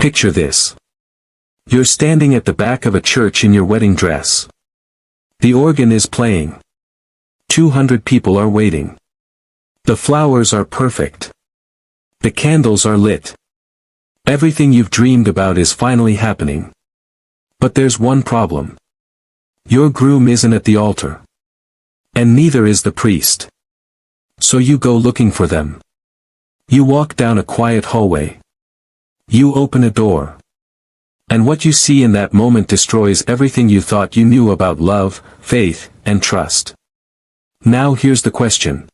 Picture this. You're standing at the back of a church in your wedding dress. The organ is playing. 200 people are waiting. The flowers are perfect. The candles are lit. Everything you've dreamed about is finally happening. But there's one problem. Your groom isn't at the altar. And neither is the priest. So you go looking for them. You walk down a quiet hallway. You open a door. And what you see in that moment destroys everything you thought you knew about love, faith, and trust. Now here's the question.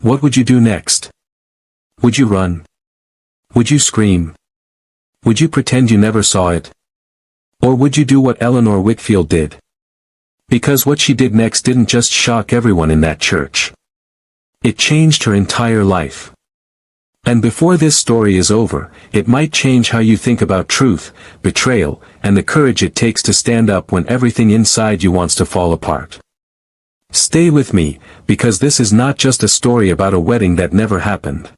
What would you do next? Would you run? Would you scream? Would you pretend you never saw it? Or would you do what Eleanor Whitfield did? Because what she did next didn't just shock everyone in that church. It changed her entire life. And before this story is over, it might change how you think about truth, betrayal, and the courage it takes to stand up when everything inside you wants to fall apart. Stay with me, because this is not just a story about a wedding that never happened.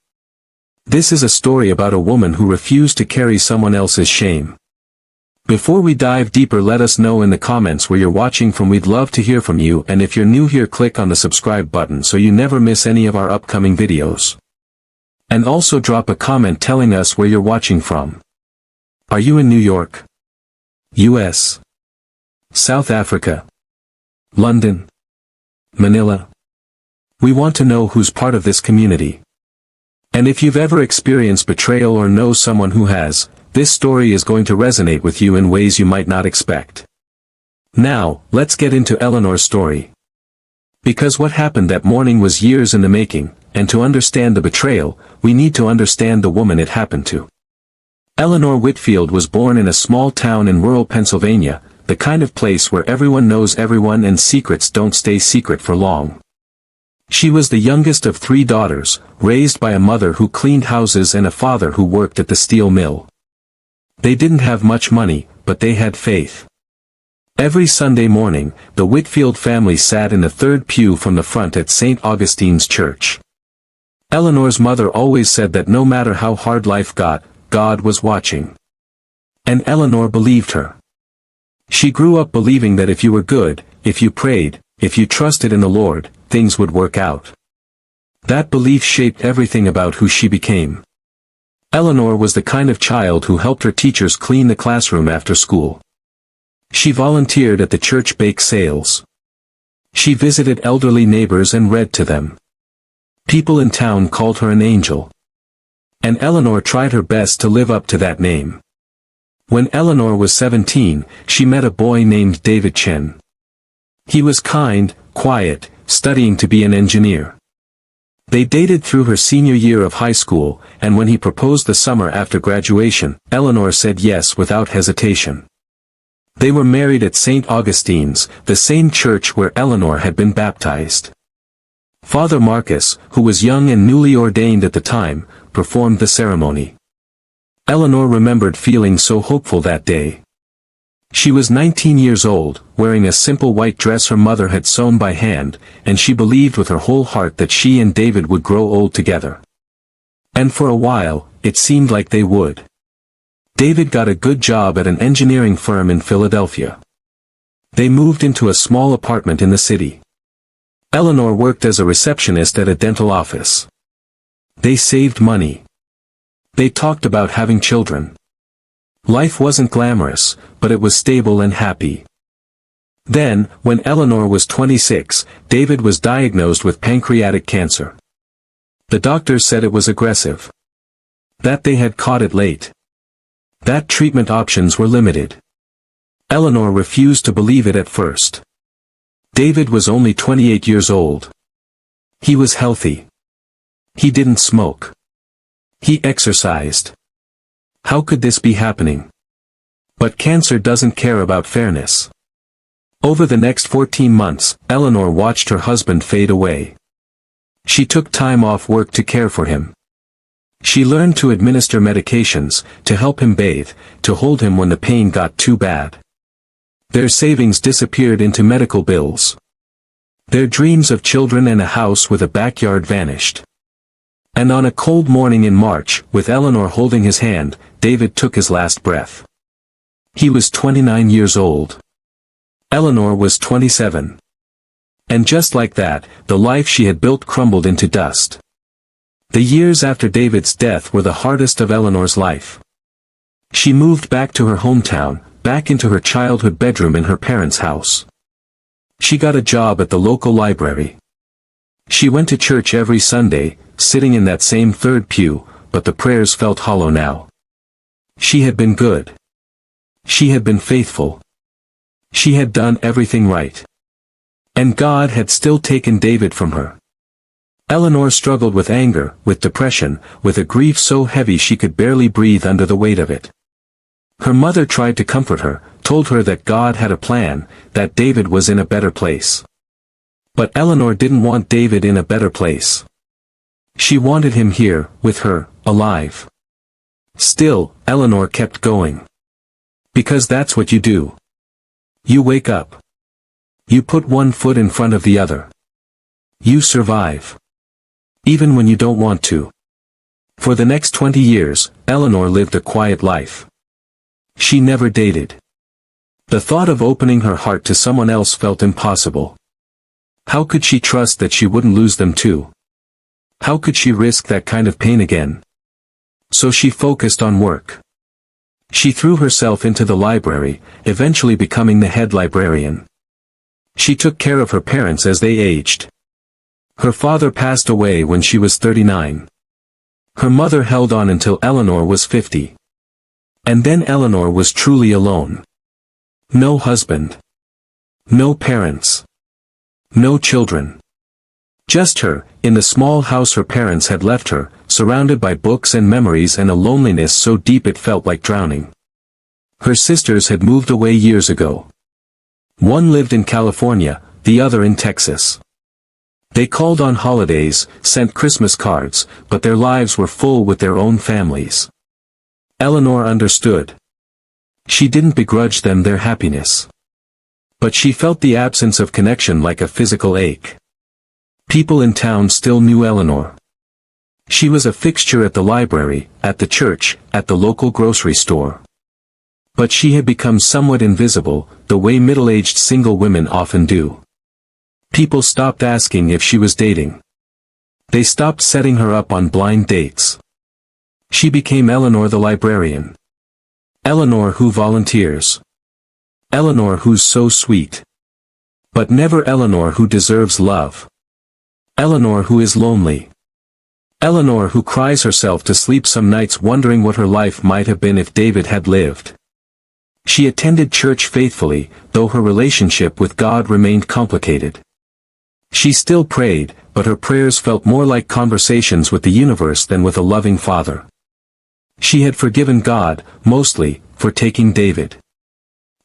This is a story about a woman who refused to carry someone else's shame. Before we dive deeper, let us know in the comments where you're watching from. We'd love to hear from you, and if you're new here, click on the subscribe button so you never miss any of our upcoming videos. And also drop a comment telling us where you're watching from. Are you in New York? US? South Africa? London? Manila? We want to know who's part of this community. And if you've ever experienced betrayal or know someone who has, this story is going to resonate with you in ways you might not expect. Now, let's get into Eleanor's story. Because what happened that morning was years in the making, and to understand the betrayal, we need to understand the woman it happened to. Eleanor Whitfield was born in a small town in rural Pennsylvania, the kind of place where everyone knows everyone and secrets don't stay secret for long. She was the youngest of 3 daughters, raised by a mother who cleaned houses and a father who worked at the steel mill. They didn't have much money, but they had faith. Every Sunday morning, the Whitfield family sat in the 3rd pew from the front at St. Augustine's Church. Eleanor's mother always said that no matter how hard life got, God was watching. And Eleanor believed her. She grew up believing that if you were good, if you prayed, if you trusted in the Lord, things would work out. That belief shaped everything about who she became. Eleanor was the kind of child who helped her teachers clean the classroom after school. She volunteered at the church bake sales. She visited elderly neighbors and read to them. People in town called her an angel. And Eleanor tried her best to live up to that name. When Eleanor was 17, she met a boy named David Chen. He was kind, quiet, studying to be an engineer. They dated through her senior year of high school, and when he proposed the summer after graduation, Eleanor said yes without hesitation. They were married at St. Augustine's, the same church where Eleanor had been baptized. Father Marcus, who was young and newly ordained at the time, performed the ceremony. Eleanor remembered feeling so hopeful that day. She was 19 years old, wearing a simple white dress her mother had sewn by hand, and she believed with her whole heart that she and David would grow old together. And for a while, it seemed like they would. David got a good job at an engineering firm in Philadelphia. They moved into a small apartment in the city. Eleanor worked as a receptionist at a dental office. They saved money. They talked about having children. Life wasn't glamorous, but it was stable and happy. Then, when Eleanor was 26, David was diagnosed with pancreatic cancer. The doctors said it was aggressive. That they had caught it late. That treatment options were limited. Eleanor refused to believe it at first. David was only 28 years old. He was healthy. He didn't smoke. He exercised. How could this be happening? But cancer doesn't care about fairness. Over the next 14 months, Eleanor watched her husband fade away. She took time off work to care for him. She learned to administer medications, to help him bathe, to hold him when the pain got too bad. Their savings disappeared into medical bills. Their dreams of children and a house with a backyard vanished. And on a cold morning in March, with Eleanor holding his hand, David took his last breath. He was 29 years old. Eleanor was 27. And just like that, the life she had built crumbled into dust. The years after David's death were the hardest of Eleanor's life. She moved back to her hometown, back into her childhood bedroom in her parents' house. She got a job at the local library. She went to church every Sunday, sitting in that same third pew, but the prayers felt hollow now. She had been good. She had been faithful. She had done everything right. And God had still taken David from her. Eleanor struggled with anger, with depression, with a grief so heavy she could barely breathe under the weight of it. Her mother tried to comfort her, told her that God had a plan, that David was in a better place. But Eleanor didn't want David in a better place. She wanted him here, with her, alive. Still, Eleanor kept going. Because that's what you do. You wake up. You put one foot in front of the other. You survive. Even when you don't want to. For the next 20 years, Eleanor lived a quiet life. She never dated. The thought of opening her heart to someone else felt impossible. How could she trust that she wouldn't lose them too? How could she risk that kind of pain again? So she focused on work. She threw herself into the library, eventually becoming the head librarian. She took care of her parents as they aged. Her father passed away when she was 39. Her mother held on until Eleanor was 50. And then Eleanor was truly alone. No husband. No parents. No children. Just her, in the small house her parents had left her, surrounded by books and memories and a loneliness so deep it felt like drowning. Her sisters had moved away years ago. One lived in California, the other in Texas. They called on holidays, sent Christmas cards, but their lives were full with their own families. Eleanor understood. She didn't begrudge them their happiness. But she felt the absence of connection like a physical ache. People in town still knew Eleanor. She was a fixture at the library, at the church, at the local grocery store. But she had become somewhat invisible, the way middle-aged single women often do. People stopped asking if she was dating. They stopped setting her up on blind dates. She became Eleanor the librarian. Eleanor who volunteers. Eleanor who's so sweet. But never Eleanor who deserves love. Eleanor who is lonely. Eleanor who cries herself to sleep some nights wondering what her life might have been if David had lived. She attended church faithfully, though her relationship with God remained complicated. She still prayed, but her prayers felt more like conversations with the universe than with a loving father. She had forgiven God, mostly, for taking David.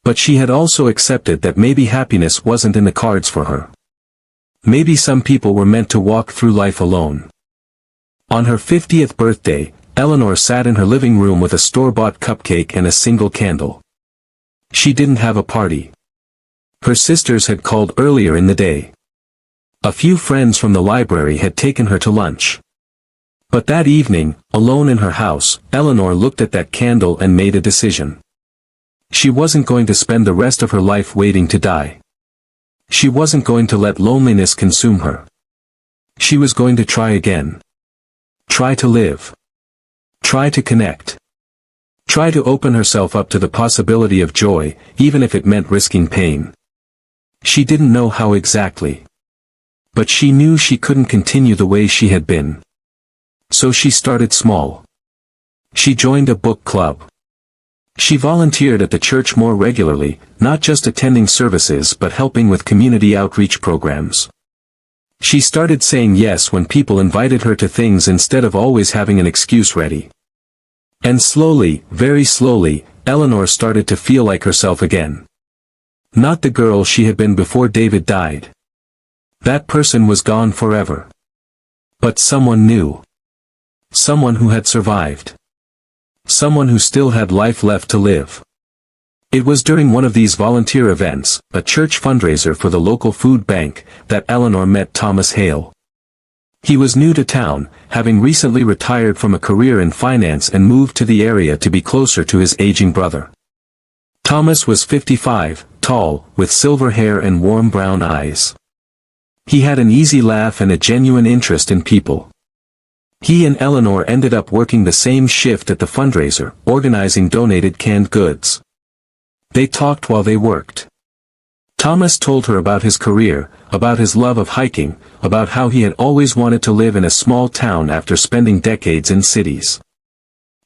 But she had also accepted that maybe happiness wasn't in the cards for her. Maybe some people were meant to walk through life alone. On her 50th birthday, Eleanor sat in her living room with a store-bought cupcake and a single candle. She didn't have a party. Her sisters had called earlier in the day. A few friends from the library had taken her to lunch. But that evening, alone in her house, Eleanor looked at that candle and made a decision. She wasn't going to spend the rest of her life waiting to die. She wasn't going to let loneliness consume her. She was going to try again. Try to live. Try to connect. Try to open herself up to the possibility of joy, even if it meant risking pain. She didn't know how exactly. But she knew she couldn't continue the way she had been. So she started small. She joined a book club. She volunteered at the church more regularly, not just attending services but helping with community outreach programs. She started saying yes when people invited her to things instead of always having an excuse ready. And slowly, very slowly, Eleanor started to feel like herself again. Not the girl she had been before David died. That person was gone forever. But someone new. Someone who had survived. Someone who still had life left to live. It was during one of these volunteer events, a church fundraiser for the local food bank, that Eleanor met Thomas Hale. He was new to town, having recently retired from a career in finance and moved to the area to be closer to his aging brother. Thomas was 55, tall, with silver hair and warm brown eyes. He had an easy laugh and a genuine interest in people. He and Eleanor ended up working the same shift at the fundraiser, organizing donated canned goods. They talked while they worked. Thomas told her about his career, about his love of hiking, about how he had always wanted to live in a small town after spending decades in cities.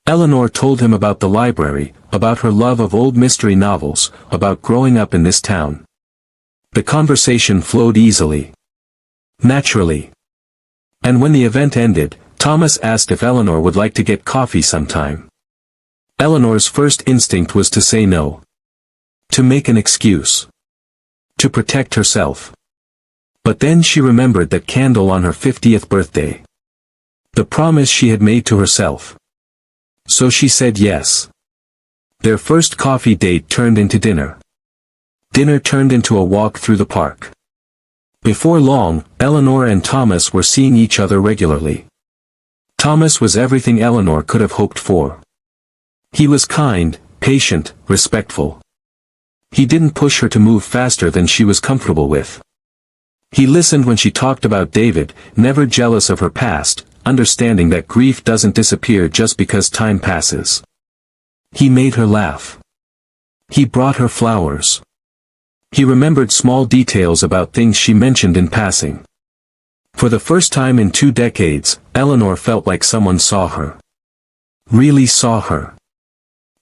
Eleanor told him about the library, about her love of old mystery novels, about growing up in this town. The conversation flowed easily. Naturally. And when the event ended, Thomas asked if Eleanor would like to get coffee sometime. Eleanor's first instinct was to say no. To make an excuse. To protect herself. But then she remembered that candle on her 50th birthday. The promise she had made to herself. So she said yes. Their first coffee date turned into dinner. Dinner turned into a walk through the park. Before long, Eleanor and Thomas were seeing each other regularly. Thomas was everything Eleanor could have hoped for. He was kind, patient, respectful. He didn't push her to move faster than she was comfortable with. He listened when she talked about David, never jealous of her past, understanding that grief doesn't disappear just because time passes. He made her laugh. He brought her flowers. He remembered small details about things she mentioned in passing. For the first time in 2 decades, Eleanor felt like someone saw her. Really saw her.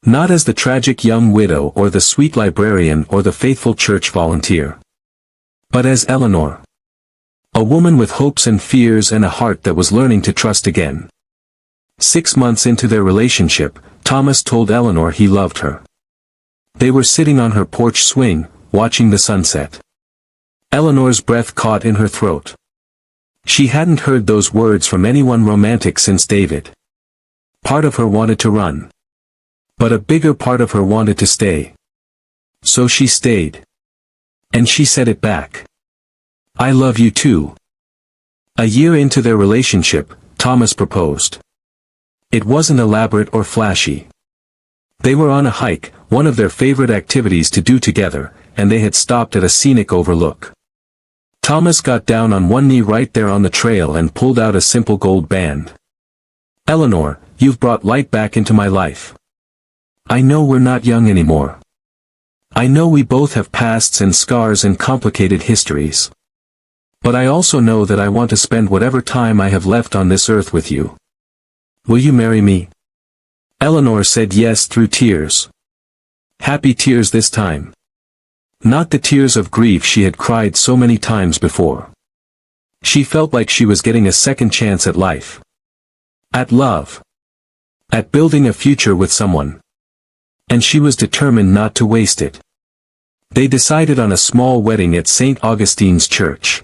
Not as the tragic young widow or the sweet librarian or the faithful church volunteer. But as Eleanor. A woman with hopes and fears and a heart that was learning to trust again. 6 months into their relationship, Thomas told Eleanor he loved her. They were sitting on her porch swing, watching the sunset. Eleanor's breath caught in her throat. She hadn't heard those words from anyone romantic since David. Part of her wanted to run. But a bigger part of her wanted to stay. So she stayed. And she said it back. I love you too. A year into their relationship, Thomas proposed. It wasn't elaborate or flashy. They were on a hike, one of their favorite activities to do together, and they had stopped at a scenic overlook. Thomas got down on one knee right there on the trail and pulled out a simple gold band. Eleanor, you've brought light back into my life. I know we're not young anymore. I know we both have pasts and scars and complicated histories. But I also know that I want to spend whatever time I have left on this earth with you. Will you marry me? Eleanor said yes through tears. Happy tears this time. Not the tears of grief she had cried so many times before. She felt like she was getting a second chance at life. At love. At building a future with someone. And she was determined not to waste it. They decided on a small wedding at St. Augustine's Church.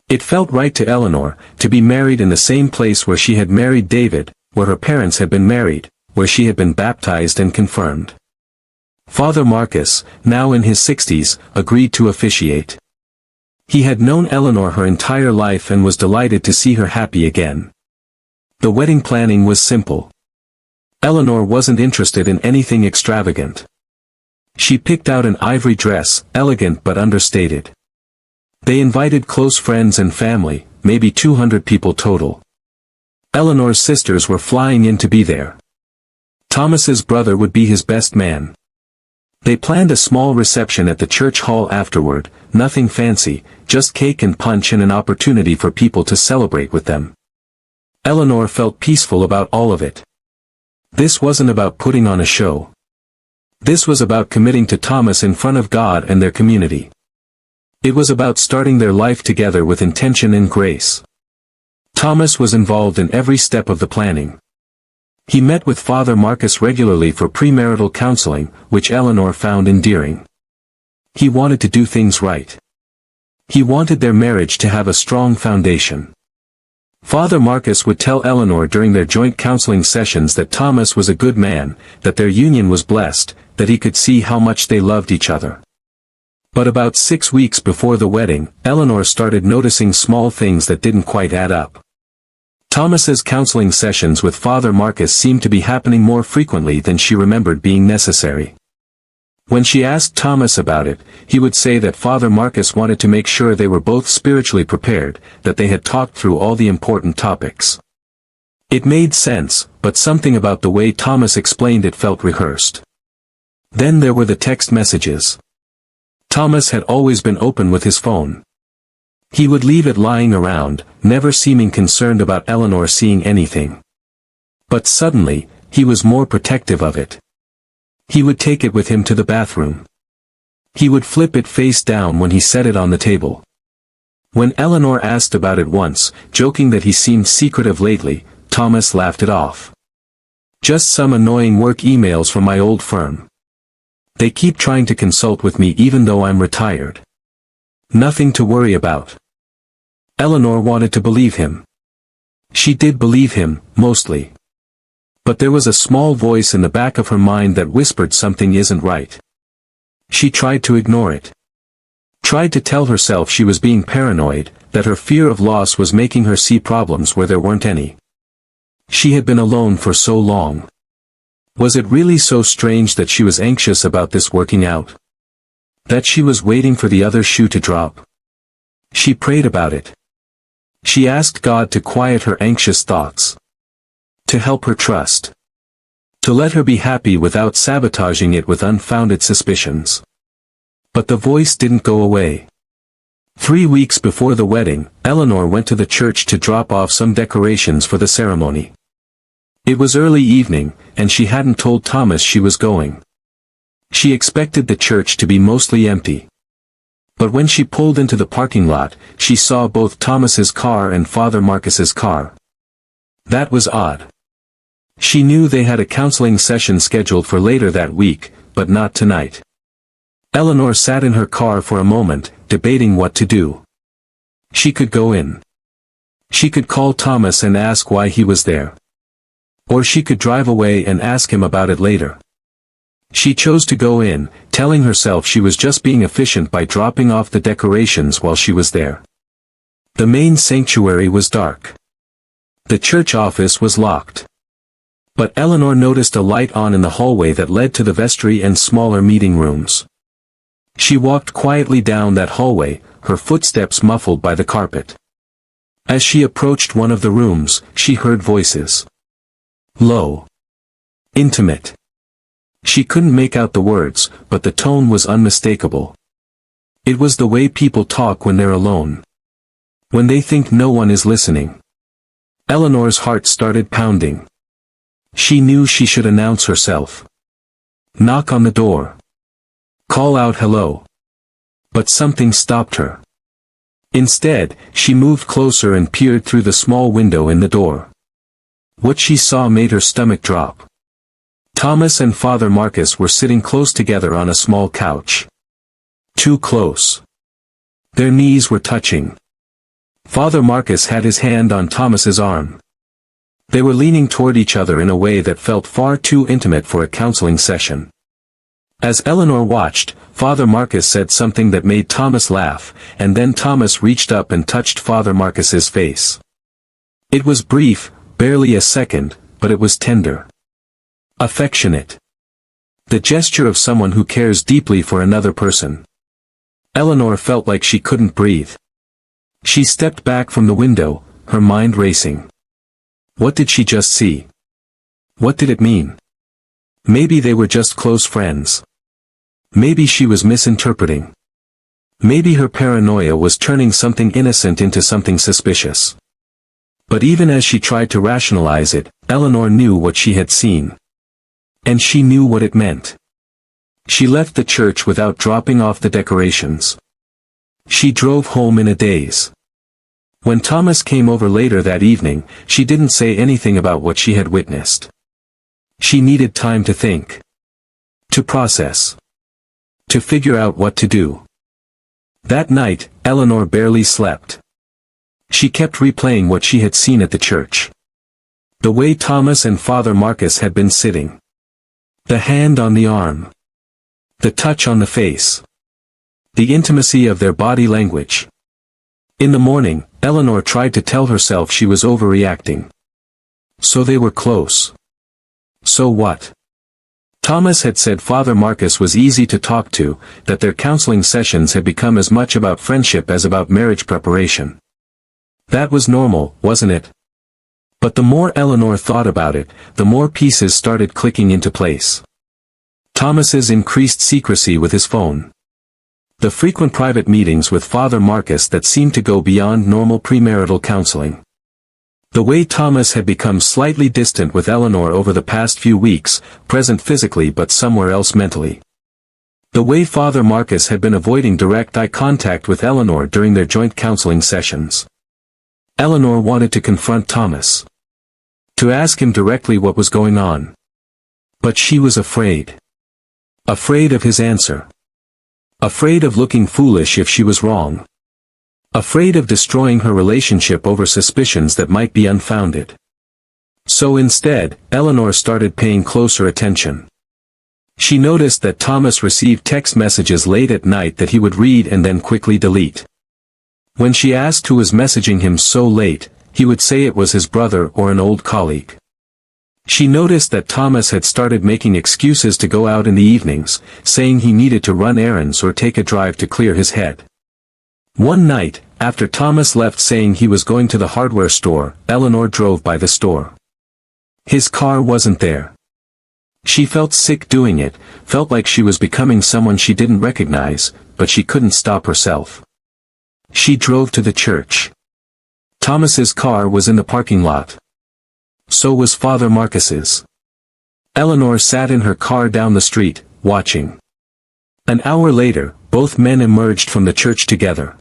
It felt right to Eleanor, to be married in the same place where she had married David, where her parents had been married, where she had been baptized and confirmed. Father Marcus, now in his 60s, agreed to officiate. He had known Eleanor her entire life and was delighted to see her happy again. The wedding planning was simple. Eleanor wasn't interested in anything extravagant. She picked out an ivory dress, elegant but understated. They invited close friends and family, maybe 200 people total. Eleanor's sisters were flying in to be there. Thomas's brother would be his best man. They planned a small reception at the church hall afterward, nothing fancy, just cake and punch and an opportunity for people to celebrate with them. Eleanor felt peaceful about all of it. This wasn't about putting on a show. This was about committing to Thomas in front of God and their community. It was about starting their life together with intention and grace. Thomas was involved in every step of the planning. He met with Father Marcus regularly for premarital counseling, which Eleanor found endearing. He wanted to do things right. He wanted their marriage to have a strong foundation. Father Marcus would tell Eleanor during their joint counseling sessions that Thomas was a good man, that their union was blessed, that he could see how much they loved each other. But about 6 weeks before the wedding, Eleanor started noticing small things that didn't quite add up. Thomas's counseling sessions with Father Marcus seemed to be happening more frequently than she remembered being necessary. When she asked Thomas about it, he would say that Father Marcus wanted to make sure they were both spiritually prepared, that they had talked through all the important topics. It made sense, but something about the way Thomas explained it felt rehearsed. Then there were the text messages. Thomas had always been open with his phone. He would leave it lying around, never seeming concerned about Eleanor seeing anything. But suddenly, he was more protective of it. He would take it with him to the bathroom. He would flip it face down when he set it on the table. When Eleanor asked about it once, joking that he seemed secretive lately, Thomas laughed it off. Just some annoying work emails from my old firm. They keep trying to consult with me even though I'm retired. Nothing to worry about. Eleanor wanted to believe him. She did believe him, mostly. But there was a small voice in the back of her mind that whispered something isn't right. She tried to ignore it. Tried to tell herself she was being paranoid, that her fear of loss was making her see problems where there weren't any. She had been alone for so long. Was it really so strange that she was anxious about this working out? That she was waiting for the other shoe to drop? She prayed about it. She asked God to quiet her anxious thoughts. To help her trust. To let her be happy without sabotaging it with unfounded suspicions. But the voice didn't go away. 3 weeks before the wedding, Eleanor went to the church to drop off some decorations for the ceremony. It was early evening, and she hadn't told Thomas she was going. She expected the church to be mostly empty. But when she pulled into the parking lot, she saw both Thomas's car and Father Marcus's car. That was odd. She knew they had a counseling session scheduled for later that week, but not tonight. Eleanor sat in her car for a moment, debating what to do. She could go in. She could call Thomas and ask why he was there. Or she could drive away and ask him about it later. She chose to go in, telling herself she was just being efficient by dropping off the decorations while she was there. The main sanctuary was dark. The church office was locked. But Eleanor noticed a light on in the hallway that led to the vestry and smaller meeting rooms. She walked quietly down that hallway, her footsteps muffled by the carpet. As she approached one of the rooms, she heard voices. Low. Intimate. She couldn't make out the words, but the tone was unmistakable. It was the way people talk when they're alone. When they think no one is listening. Eleanor's heart started pounding. She knew she should announce herself. Knock on the door. Call out hello. But something stopped her. Instead, she moved closer and peered through the small window in the door. What she saw made her stomach drop. Thomas and Father Marcus were sitting close together on a small couch. Too close. Their knees were touching. Father Marcus had his hand on Thomas's arm. They were leaning toward each other in a way that felt far too intimate for a counseling session. As Eleanor watched, Father Marcus said something that made Thomas laugh, and then Thomas reached up and touched Father Marcus's face. It was brief, barely a second, but it was tender. Affectionate. The gesture of someone who cares deeply for another person. Eleanor felt like she couldn't breathe. She stepped back from the window, her mind racing. What did she just see? What did it mean? Maybe they were just close friends. Maybe she was misinterpreting. Maybe her paranoia was turning something innocent into something suspicious. But even as she tried to rationalize it, Eleanor knew what she had seen. And she knew what it meant. She left the church without dropping off the decorations. She drove home in a daze. When Thomas came over later that evening, she didn't say anything about what she had witnessed. She needed time to think. To process. To figure out what to do. That night, Eleanor barely slept. She kept replaying what she had seen at the church. The way Thomas and Father Marcus had been sitting. The hand on the arm. The touch on the face. The intimacy of their body language. In the morning, Eleanor tried to tell herself she was overreacting. So they were close. So what? Thomas had said Father Marcus was easy to talk to, that their counseling sessions had become as much about friendship as about marriage preparation. That was normal, wasn't it? But the more Eleanor thought about it, the more pieces started clicking into place. Thomas's increased secrecy with his phone. The frequent private meetings with Father Marcus that seemed to go beyond normal premarital counseling. The way Thomas had become slightly distant with Eleanor over the past few weeks, present physically but somewhere else mentally. The way Father Marcus had been avoiding direct eye contact with Eleanor during their joint counseling sessions. Eleanor wanted to confront Thomas. To ask him directly what was going on. But she was afraid. Afraid of his answer. Afraid of looking foolish if she was wrong. Afraid of destroying her relationship over suspicions that might be unfounded. So instead, Eleanor started paying closer attention. She noticed that Thomas received text messages late at night that he would read and then quickly delete. When she asked who was messaging him so late, he would say it was his brother or an old colleague. She noticed that Thomas had started making excuses to go out in the evenings, saying he needed to run errands or take a drive to clear his head. One night, after Thomas left saying he was going to the hardware store, Eleanor drove by the store. His car wasn't there. She felt sick doing it, felt like she was becoming someone she didn't recognize, but she couldn't stop herself. She drove to the church. Thomas's car was in the parking lot. So was Father Marcus's. Eleanor sat in her car down the street, watching. An hour later, both men emerged from the church together.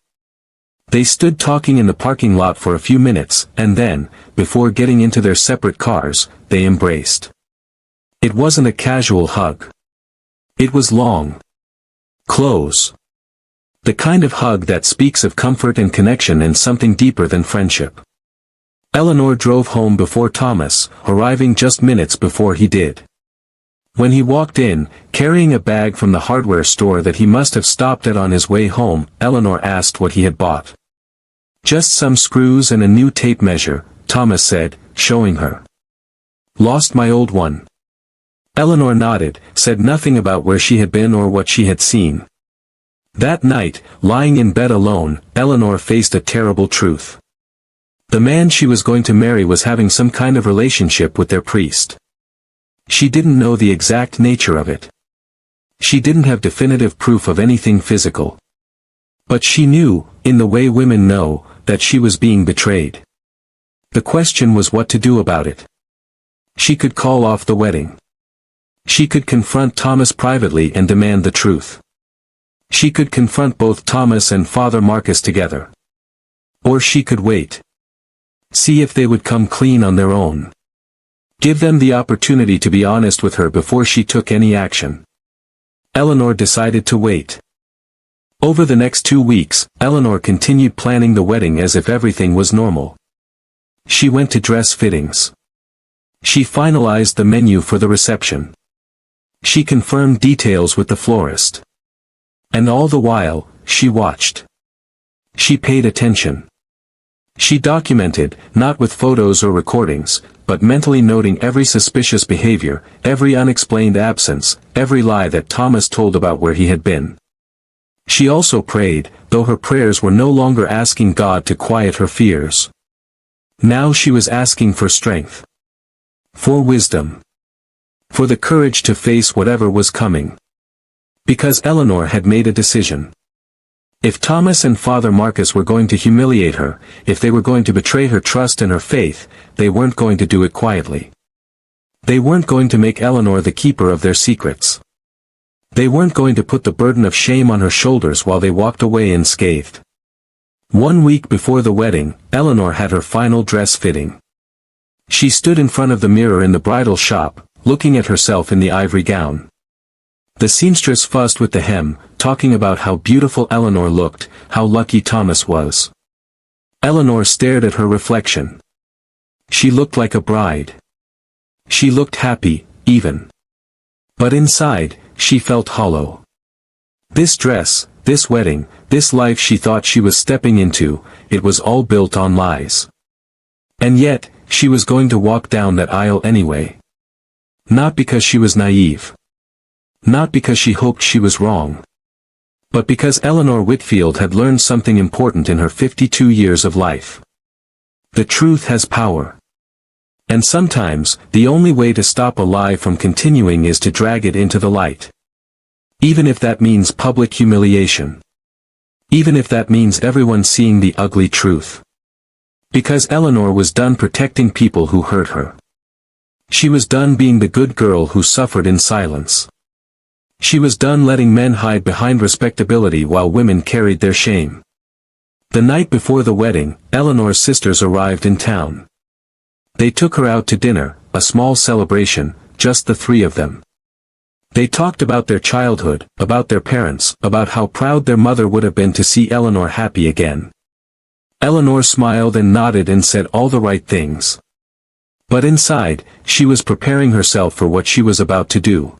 They stood talking in the parking lot for a few minutes, and then, before getting into their separate cars, they embraced. It wasn't a casual hug. It was long. Close. The kind of hug that speaks of comfort and connection and something deeper than friendship. Eleanor drove home before Thomas, arriving just minutes before he did. When he walked in, carrying a bag from the hardware store that he must have stopped at on his way home, Eleanor asked what he had bought. Just some screws and a new tape measure, Thomas said, showing her. Lost my old one. Eleanor nodded, said nothing about where she had been or what she had seen. That night, lying in bed alone, Eleanor faced a terrible truth. The man she was going to marry was having some kind of relationship with their priest. She didn't know the exact nature of it. She didn't have definitive proof of anything physical. But she knew, in the way women know, that she was being betrayed. The question was what to do about it. She could call off the wedding. She could confront Thomas privately and demand the truth. She could confront both Thomas and Father Marcus together. Or she could wait. See if they would come clean on their own. Give them the opportunity to be honest with her before she took any action. Eleanor decided to wait. Over the next 2 weeks, Eleanor continued planning the wedding as if everything was normal. She went to dress fittings. She finalized the menu for the reception. She confirmed details with the florist. And all the while, she watched. She paid attention. She documented, not with photos or recordings, but mentally noting every suspicious behavior, every unexplained absence, every lie that Thomas told about where he had been. She also prayed, though her prayers were no longer asking God to quiet her fears. Now she was asking for strength. For wisdom. For the courage to face whatever was coming. Because Eleanor had made a decision. If Thomas and Father Marcus were going to humiliate her, if they were going to betray her trust and her faith, they weren't going to do it quietly. They weren't going to make Eleanor the keeper of their secrets. They weren't going to put the burden of shame on her shoulders while they walked away unscathed. 1 week before the wedding, Eleanor had her final dress fitting. She stood in front of the mirror in the bridal shop, looking at herself in the ivory gown. The seamstress fussed with the hem, talking about how beautiful Eleanor looked, how lucky Thomas was. Eleanor stared at her reflection. She looked like a bride. She looked happy, even. But inside, she felt hollow. This dress, this wedding, this life she thought she was stepping into, it was all built on lies. And yet, she was going to walk down that aisle anyway. Not because she was naive. Not because she hoped she was wrong. But because Eleanor Whitfield had learned something important in her 52 years of life. The truth has power. And sometimes, the only way to stop a lie from continuing is to drag it into the light. Even if that means public humiliation. Even if that means everyone seeing the ugly truth. Because Eleanor was done protecting people who hurt her. She was done being the good girl who suffered in silence. She was done letting men hide behind respectability while women carried their shame. The night before the wedding, Eleanor's sisters arrived in town. They took her out to dinner, a small celebration, just the three of them. They talked about their childhood, about their parents, about how proud their mother would have been to see Eleanor happy again. Eleanor smiled and nodded and said all the right things. But inside, she was preparing herself for what she was about to do.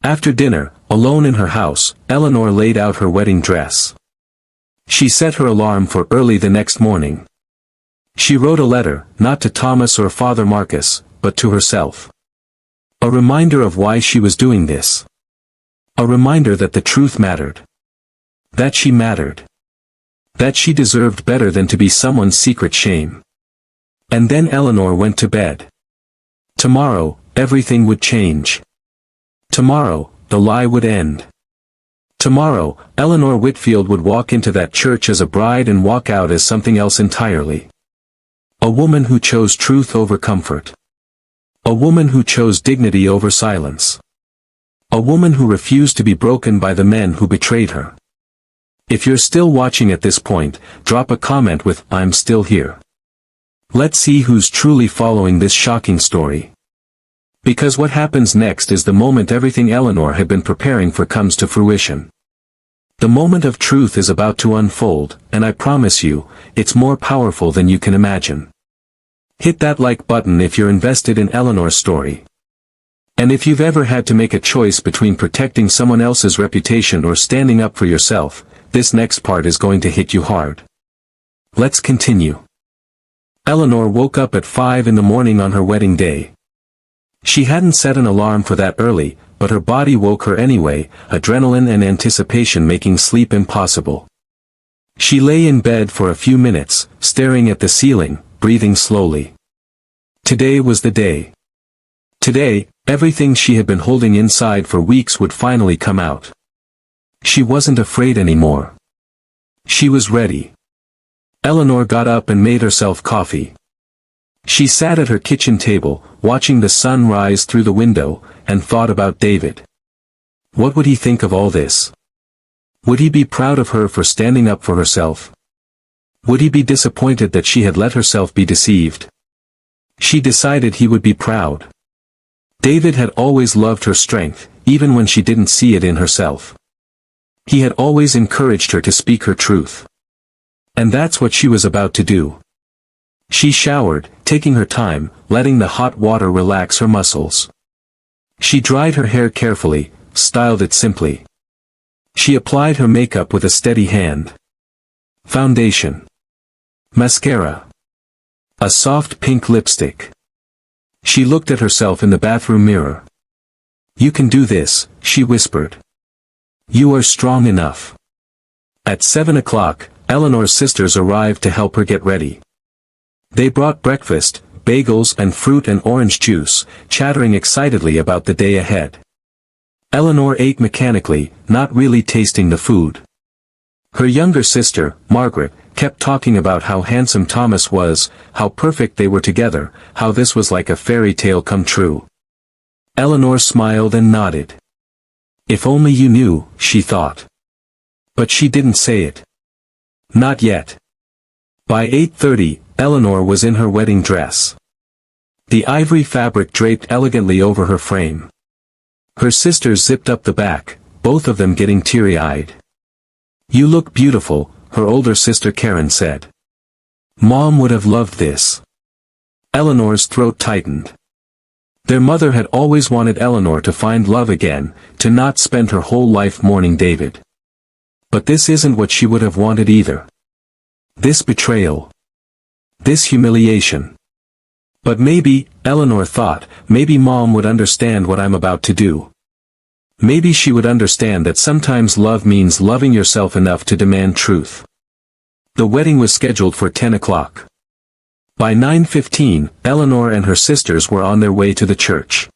After dinner, alone in her house, Eleanor laid out her wedding dress. She set her alarm for early the next morning. She wrote a letter, not to Thomas or Father Marcus, but to herself. A reminder of why she was doing this. A reminder that the truth mattered. That she mattered. That she deserved better than to be someone's secret shame. And then Eleanor went to bed. Tomorrow, everything would change. Tomorrow, the lie would end. Tomorrow, Eleanor Whitfield would walk into that church as a bride and walk out as something else entirely. A woman who chose truth over comfort. A woman who chose dignity over silence. A woman who refused to be broken by the men who betrayed her. If you're still watching at this point, drop a comment with "I'm still here." Let's see who's truly following this shocking story. Because what happens next is the moment everything Eleanor had been preparing for comes to fruition. The moment of truth is about to unfold, and I promise you, it's more powerful than you can imagine. Hit that like button if you're invested in Eleanor's story. And if you've ever had to make a choice between protecting someone else's reputation or standing up for yourself, this next part is going to hit you hard. Let's continue. Eleanor woke up at 5 in the morning on her wedding day. She hadn't set an alarm for that early, but her body woke her anyway, adrenaline and anticipation making sleep impossible. She lay in bed for a few minutes, staring at the ceiling, breathing slowly. Today was the day. Today, everything she had been holding inside for weeks would finally come out. She wasn't afraid anymore. She was ready. Eleanor got up and made herself coffee. She sat at her kitchen table, watching the sun rise through the window, and thought about David. What would he think of all this? Would he be proud of her for standing up for herself? Would he be disappointed that she had let herself be deceived? She decided he would be proud. David had always loved her strength, even when she didn't see it in herself. He had always encouraged her to speak her truth. And that's what she was about to do. She showered, taking her time, letting the hot water relax her muscles. She dried her hair carefully, styled it simply. She applied her makeup with a steady hand. Foundation. Mascara. A soft pink lipstick. She looked at herself in the bathroom mirror. "You can do this," she whispered. "You are strong enough." At 7 o'clock, Eleanor's sisters arrived to help her get ready. They brought breakfast, bagels and fruit and orange juice, chattering excitedly about the day ahead. Eleanor ate mechanically, not really tasting the food. Her younger sister, Margaret, kept talking about how handsome Thomas was, how perfect they were together, how this was like a fairy tale come true. Eleanor smiled and nodded. If only you knew, she thought. But she didn't say it. Not yet. By 8:30, Eleanor was in her wedding dress. The ivory fabric draped elegantly over her frame. Her sisters zipped up the back, both of them getting teary-eyed. "You look beautiful," her older sister Karen said. "Mom would have loved this." Eleanor's throat tightened. Their mother had always wanted Eleanor to find love again, to not spend her whole life mourning David. But this isn't what she would have wanted either. This betrayal. This humiliation. But maybe, Eleanor thought, maybe Mom would understand what I'm about to do. Maybe she would understand that sometimes love means loving yourself enough to demand truth. The wedding was scheduled for 10 o'clock. By 9:15, Eleanor and her sisters were on their way to the church.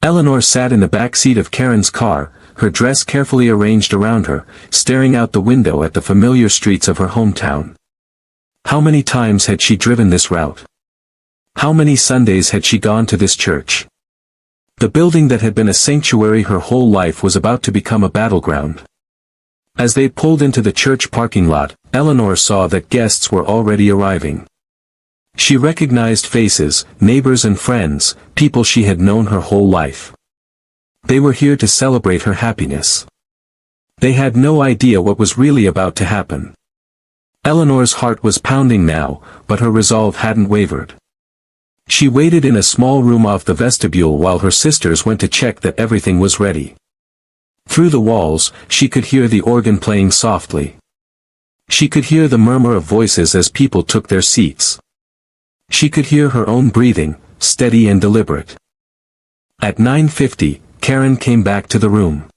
Eleanor sat in the back seat of Karen's car, her dress carefully arranged around her, staring out the window at the familiar streets of her hometown. How many times had she driven this route? How many Sundays had she gone to this church? The building that had been a sanctuary her whole life was about to become a battleground. As they pulled into the church parking lot, Eleanor saw that guests were already arriving. She recognized faces, neighbors and friends, people she had known her whole life. They were here to celebrate her happiness. They had no idea what was really about to happen. Eleanor's heart was pounding now, but her resolve hadn't wavered. She waited in a small room off the vestibule while her sisters went to check that everything was ready. Through the walls, she could hear the organ playing softly. She could hear the murmur of voices as people took their seats. She could hear her own breathing, steady and deliberate. At 9:50, Karen came back to the room.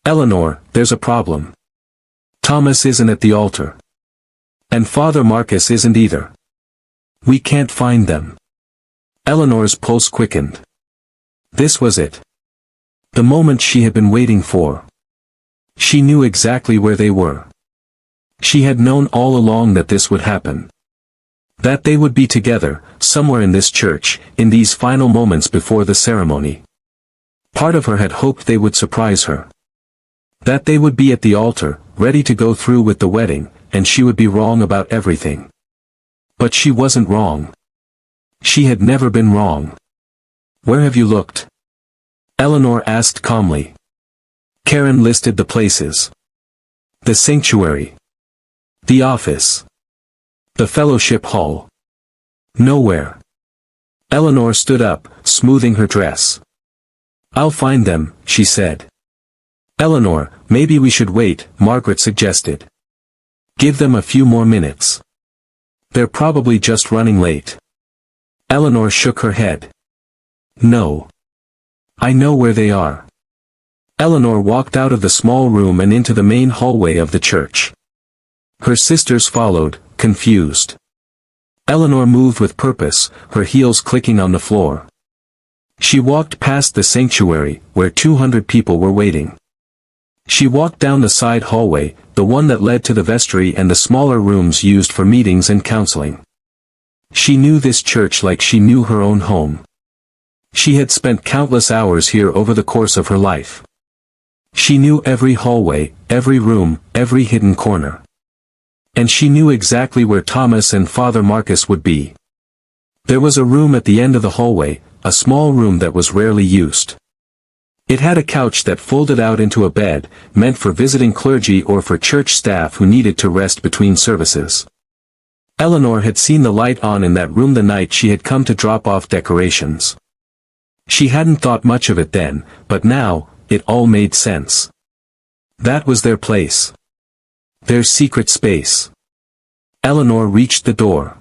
"Eleanor, there's a problem. Thomas isn't at the altar. And Father Marcus isn't either. We can't find them." Eleanor's pulse quickened. This was it. The moment she had been waiting for. She knew exactly where they were. She had known all along that this would happen. That they would be together, somewhere in this church, in these final moments before the ceremony. Part of her had hoped they would surprise her. That they would be at the altar, ready to go through with the wedding, and she would be wrong about everything. But she wasn't wrong. She had never been wrong. "Where have you looked?" Eleanor asked calmly. Karen listed the places. The sanctuary. The office. The fellowship hall. Nowhere. Eleanor stood up, smoothing her dress. "I'll find them," she said. "Eleanor, maybe we should wait," Margaret suggested. "Give them a few more minutes. They're probably just running late." Eleanor shook her head. "No. I know where they are." Eleanor walked out of the small room and into the main hallway of the church. Her sisters followed, confused. Eleanor moved with purpose, her heels clicking on the floor. She walked past the sanctuary, where 200 people were waiting. She walked down the side hallway, the one that led to the vestry and the smaller rooms used for meetings and counseling. She knew this church like she knew her own home. She had spent countless hours here over the course of her life. She knew every hallway, every room, every hidden corner. And she knew exactly where Thomas and Father Marcus would be. There was a room at the end of the hallway, a small room that was rarely used. It had a couch that folded out into a bed, meant for visiting clergy or for church staff who needed to rest between services. Eleanor had seen the light on in that room the night she had come to drop off decorations. She hadn't thought much of it then, but now, it all made sense. That was their place. Their secret space. Eleanor reached the door.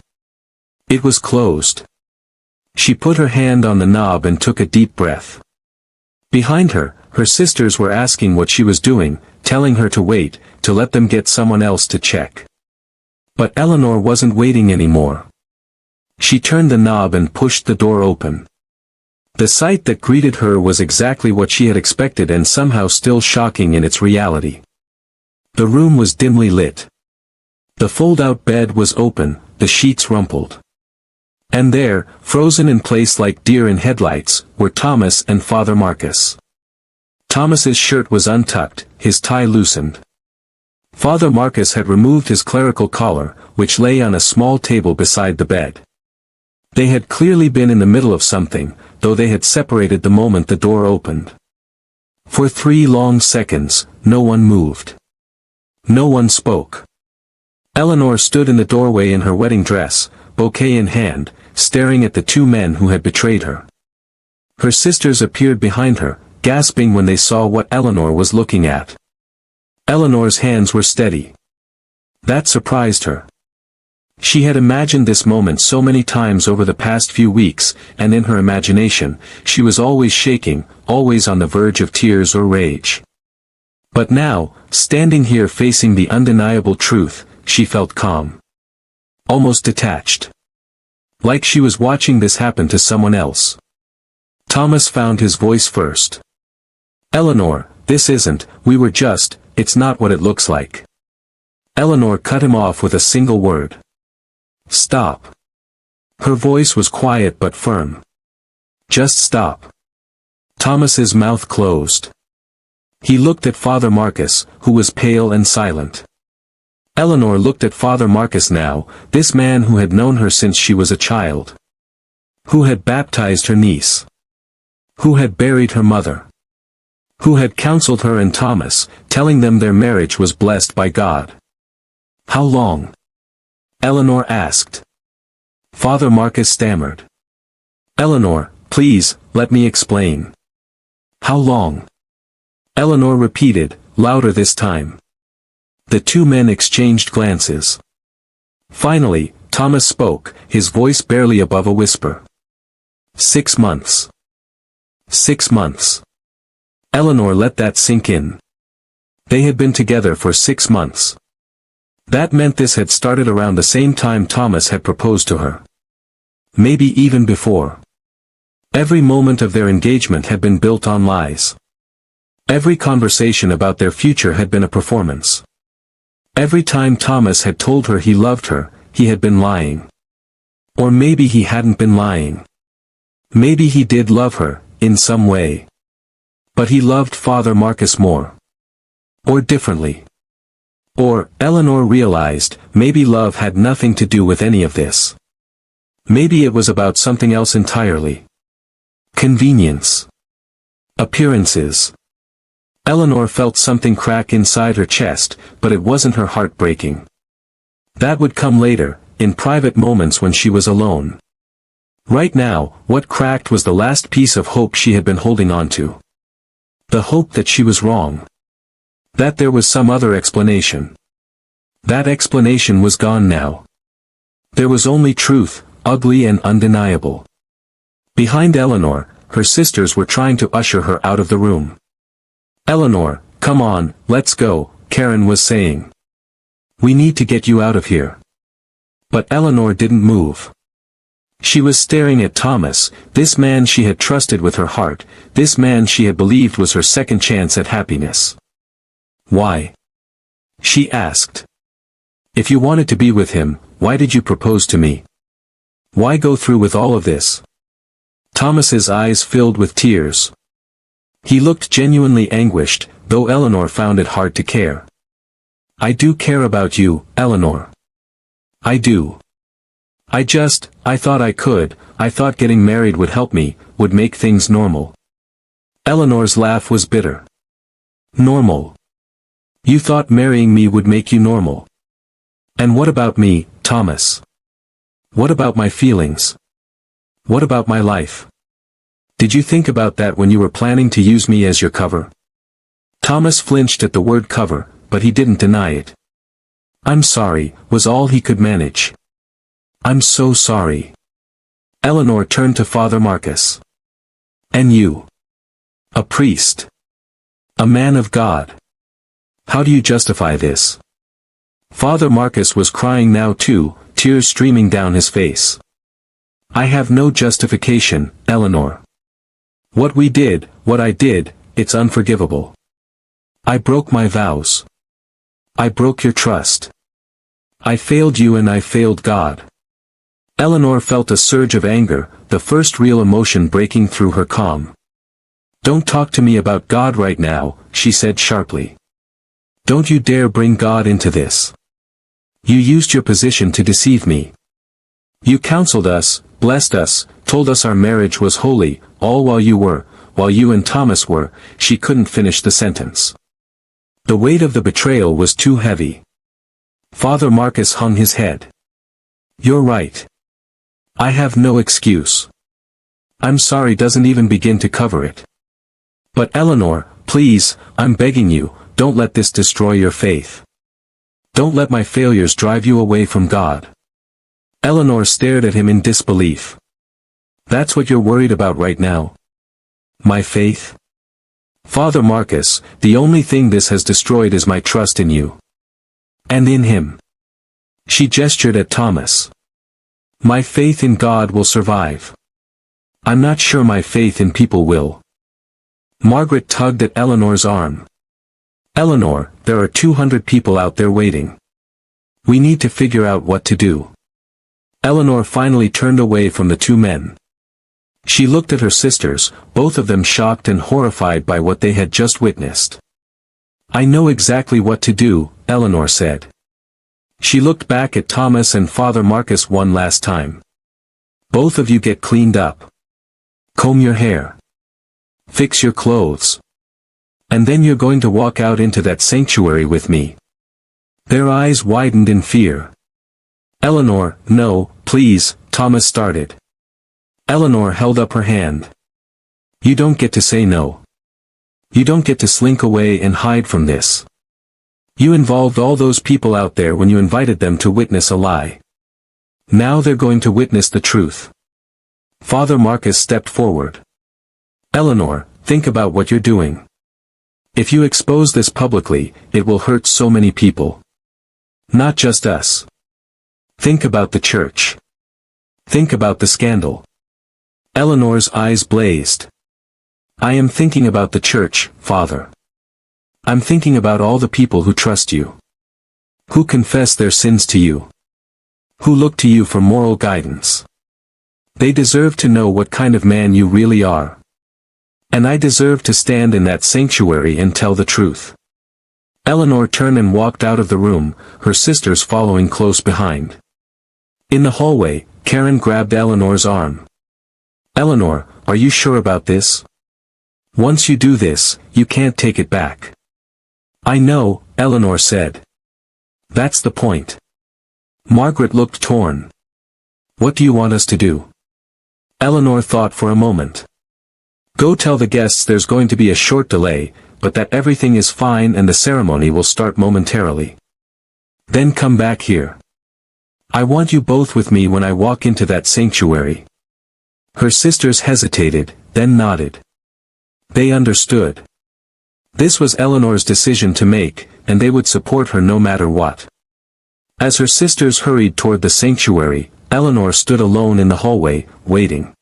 It was closed. She put her hand on the knob and took a deep breath. Behind her, her sisters were asking what she was doing, telling her to wait, to let them get someone else to check. But Eleanor wasn't waiting anymore. She turned the knob and pushed the door open. The sight that greeted her was exactly what she had expected and somehow still shocking in its reality. The room was dimly lit. The fold-out bed was open, the sheets rumpled. And there, frozen in place like deer in headlights, were Thomas and Father Marcus. Thomas's shirt was untucked, his tie loosened. Father Marcus had removed his clerical collar, which lay on a small table beside the bed. They had clearly been in the middle of something, though they had separated the moment the door opened. For 3 long seconds, no one moved. No one spoke. Eleanor stood in the doorway in her wedding dress, bouquet in hand, staring at the 2 men who had betrayed her. Her sisters appeared behind her, gasping when they saw what Eleanor was looking at. Eleanor's hands were steady. That surprised her. She had imagined this moment so many times over the past few weeks, and in her imagination, she was always shaking, always on the verge of tears or rage. But now, standing here facing the undeniable truth, she felt calm. Almost detached. Like she was watching this happen to someone else. Thomas found his voice first. Eleanor, this isn't, it's not what it looks like. Eleanor cut him off with a single word. Stop. Her voice was quiet but firm. Just stop. Thomas's mouth closed. He looked at Father Marcus, who was pale and silent. Eleanor looked at Father Marcus now, this man who had known her since she was a child. Who had baptized her niece. Who had buried her mother. Who had counseled her and Thomas, telling them their marriage was blessed by God. How long? Eleanor asked. Father Marcus stammered. Eleanor, please, let me explain. How long? Eleanor repeated, louder this time. The two men exchanged glances. Finally, Thomas spoke, his voice barely above a whisper. 6 months. 6 months. Eleanor let that sink in. They had been together for 6 months. That meant this had started around the same time Thomas had proposed to her. Maybe even before. Every moment of their engagement had been built on lies. Every conversation about their future had been a performance. Every time Thomas had told her he loved her, he had been lying. Or maybe he hadn't been lying. Maybe he did love her, in some way. But he loved Father Marcus more. Or differently. Or, Eleanor realized, maybe love had nothing to do with any of this. Maybe it was about something else entirely. Convenience. Appearances. Eleanor felt something crack inside her chest, but it wasn't her heart breaking. That would come later, in private moments when she was alone. Right now, what cracked was the last piece of hope she had been holding on to. The hope that she was wrong. That there was some other explanation. That explanation was gone now. There was only truth, ugly and undeniable. Behind Eleanor, her sisters were trying to usher her out of the room. Eleanor, come on, let's go, Karen was saying. We need to get you out of here. But Eleanor didn't move. She was staring at Thomas, this man she had trusted with her heart, this man she had believed was her second chance at happiness. Why? She asked. If you wanted to be with him, why did you propose to me? Why go through with all of this? Thomas's eyes filled with tears. He looked genuinely anguished, though Eleanor found it hard to care. I do care about you, Eleanor. I do. I thought I thought getting married would help me, would make things normal. Eleanor's laugh was bitter. Normal. You thought marrying me would make you normal. And what about me, Thomas? What about my feelings? What about my life? Did you think about that when you were planning to use me as your cover? Thomas flinched at the word cover, but he didn't deny it. I'm sorry, was all he could manage. I'm so sorry. Eleanor turned to Father Marcus. And you? A priest. A man of God. How do you justify this? Father Marcus was crying now too, tears streaming down his face. I have no justification, Eleanor. What we did, what I did, it's unforgivable. I broke my vows. I broke your trust. I failed you and I failed God. Eleanor felt a surge of anger, the first real emotion breaking through her calm. Don't talk to me about God right now, she said sharply. Don't you dare bring God into this. You used your position to deceive me. You counseled us, blessed us, told us our marriage was holy, all while you and Thomas were, she couldn't finish the sentence. The weight of the betrayal was too heavy. Father Marcus hung his head. You're right. I have no excuse. "I'm sorry" doesn't even begin to cover it. "But Eleanor, please, I'm begging you, don't let this destroy your faith. Don't let my failures drive you away from God." Eleanor stared at him in disbelief. "That's what you're worried about right now? My faith? Father Marcus, the only thing this has destroyed is my trust in you. And in him." She gestured at Thomas. "My faith in God will survive. I'm not sure my faith in people will." Margaret tugged at Eleanor's arm. "Eleanor, there are 200 people out there waiting. We need to figure out what to do." Eleanor finally turned away from the two men. She looked at her sisters, both of them shocked and horrified by what they had just witnessed. "I know exactly what to do," Eleanor said. She looked back at Thomas and Father Marcus one last time. "Both of you get cleaned up. Comb your hair. Fix your clothes. And then you're going to walk out into that sanctuary with me." Their eyes widened in fear. "Eleanor, no, please," Thomas started. Eleanor held up her hand. "You don't get to say no. You don't get to slink away and hide from this. You involved all those people out there when you invited them to witness a lie. Now they're going to witness the truth." Father Marcus stepped forward. "Eleanor, think about what you're doing. If you expose this publicly, it will hurt so many people. Not just us. Think about the church. Think about the scandal." Eleanor's eyes blazed. "I am thinking about the church, Father. I'm thinking about all the people who trust you. Who confess their sins to you. Who look to you for moral guidance. They deserve to know what kind of man you really are. And I deserve to stand in that sanctuary and tell the truth." Eleanor turned and walked out of the room, her sisters following close behind. In the hallway, Karen grabbed Eleanor's arm. "Eleanor, are you sure about this? Once you do this, you can't take it back." "I know," Eleanor said. "That's the point." Margaret looked torn. "What do you want us to do?" Eleanor thought for a moment. "Go tell the guests there's going to be a short delay, but that everything is fine and the ceremony will start momentarily. Then come back here. I want you both with me when I walk into that sanctuary." Her sisters hesitated, then nodded. They understood. This was Eleanor's decision to make, and they would support her no matter what. As her sisters hurried toward the sanctuary, Eleanor stood alone in the hallway, waiting.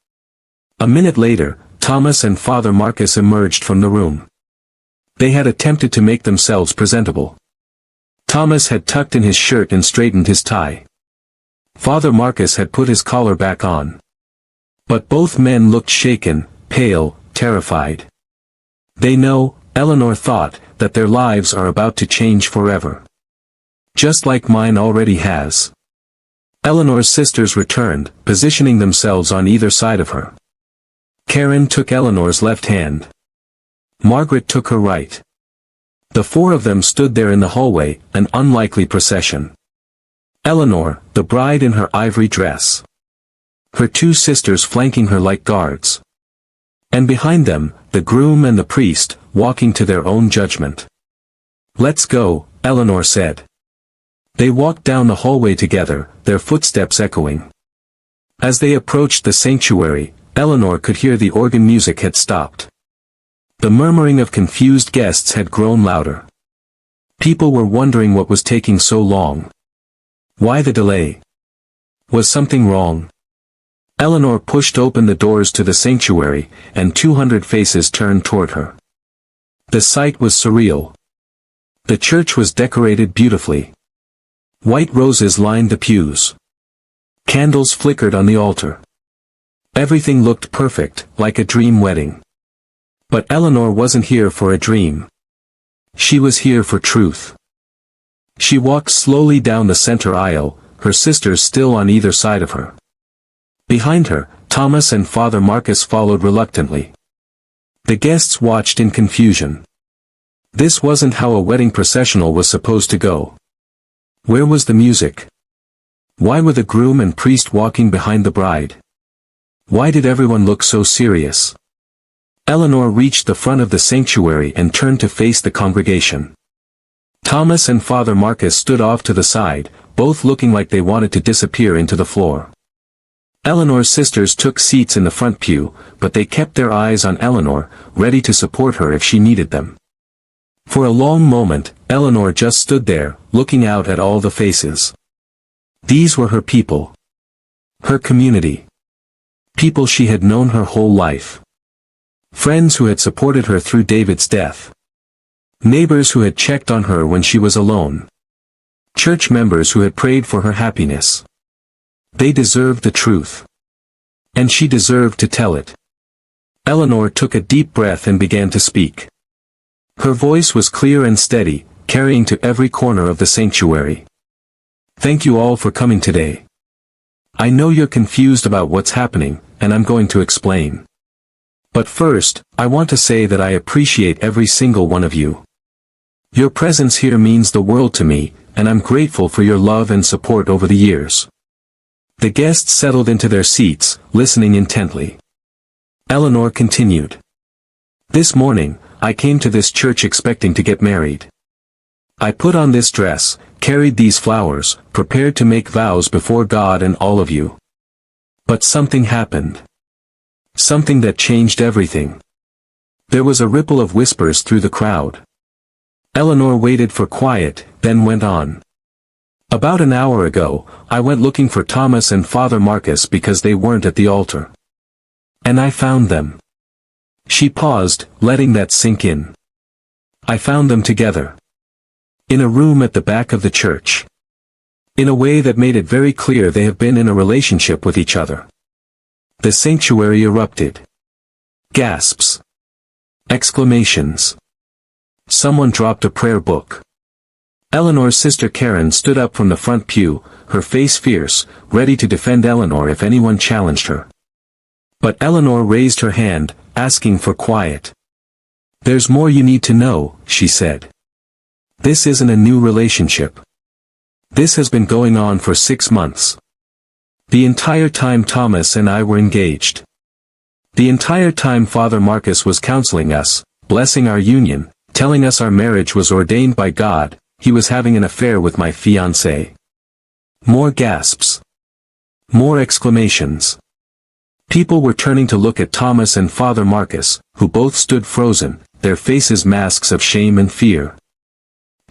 A minute later, Thomas and Father Marcus emerged from the room. They had attempted to make themselves presentable. Thomas had tucked in his shirt and straightened his tie. Father Marcus had put his collar back on. But both men looked shaken, pale, terrified. They know, Eleanor thought, that their lives are about to change forever. Just like mine already has. Eleanor's sisters returned, positioning themselves on either side of her. Karen took Eleanor's left hand. Margaret took her right. The four of them stood there in the hallway, an unlikely procession. Eleanor, the bride in her ivory dress. Her two sisters flanking her like guards. And behind them, the groom and the priest, walking to their own judgment. "Let's go," Eleanor said. They walked down the hallway together, their footsteps echoing. As they approached the sanctuary, Eleanor could hear the organ music had stopped. The murmuring of confused guests had grown louder. People were wondering what was taking so long. Why the delay? Was something wrong? Eleanor pushed open the doors to the sanctuary, and 200 faces turned toward her. The sight was surreal. The church was decorated beautifully. White roses lined the pews. Candles flickered on the altar. Everything looked perfect, like a dream wedding. But Eleanor wasn't here for a dream. She was here for truth. She walked slowly down the center aisle, her sisters still on either side of her. Behind her, Thomas and Father Marcus followed reluctantly. The guests watched in confusion. This wasn't how a wedding processional was supposed to go. Where was the music? Why were the groom and priest walking behind the bride? Why did everyone look so serious? Eleanor reached the front of the sanctuary and turned to face the congregation. Thomas and Father Marcus stood off to the side, both looking like they wanted to disappear into the floor. Eleanor's sisters took seats in the front pew, but they kept their eyes on Eleanor, ready to support her if she needed them. For a long moment, Eleanor just stood there, looking out at all the faces. These were her people. Her community. People she had known her whole life. Friends who had supported her through David's death. Neighbors who had checked on her when she was alone. Church members who had prayed for her happiness. They deserved the truth. And she deserved to tell it. Eleanor took a deep breath and began to speak. Her voice was clear and steady, carrying to every corner of the sanctuary. Thank you all for coming today. I know you're confused about what's happening, and I'm going to explain. But first, I want to say that I appreciate every single one of you. Your presence here means the world to me, and I'm grateful for your love and support over the years. The guests settled into their seats, listening intently. Eleanor continued. This morning, I came to this church expecting to get married. I put on this dress, carried these flowers, prepared to make vows before God and all of you. But something happened. Something that changed everything. There was a ripple of whispers through the crowd. Eleanor waited for quiet, then went on. About an hour ago, I went looking for Thomas and Father Marcus because they weren't at the altar. And I found them. She paused, letting that sink in. I found them together. In a room at the back of the church. In a way that made it very clear they have been in a relationship with each other. The sanctuary erupted. Gasps. Exclamations. Someone dropped a prayer book. Eleanor's sister Karen stood up from the front pew, her face fierce, ready to defend Eleanor if anyone challenged her. But Eleanor raised her hand, asking for quiet. There's more you need to know, she said. This isn't a new relationship. This has been going on for 6 months. The entire time Thomas and I were engaged. The entire time Father Marcus was counseling us, blessing our union, telling us our marriage was ordained by God, he was having an affair with my fiancée. More gasps. More exclamations. People were turning to look at Thomas and Father Marcus, who both stood frozen, their faces masks of shame and fear.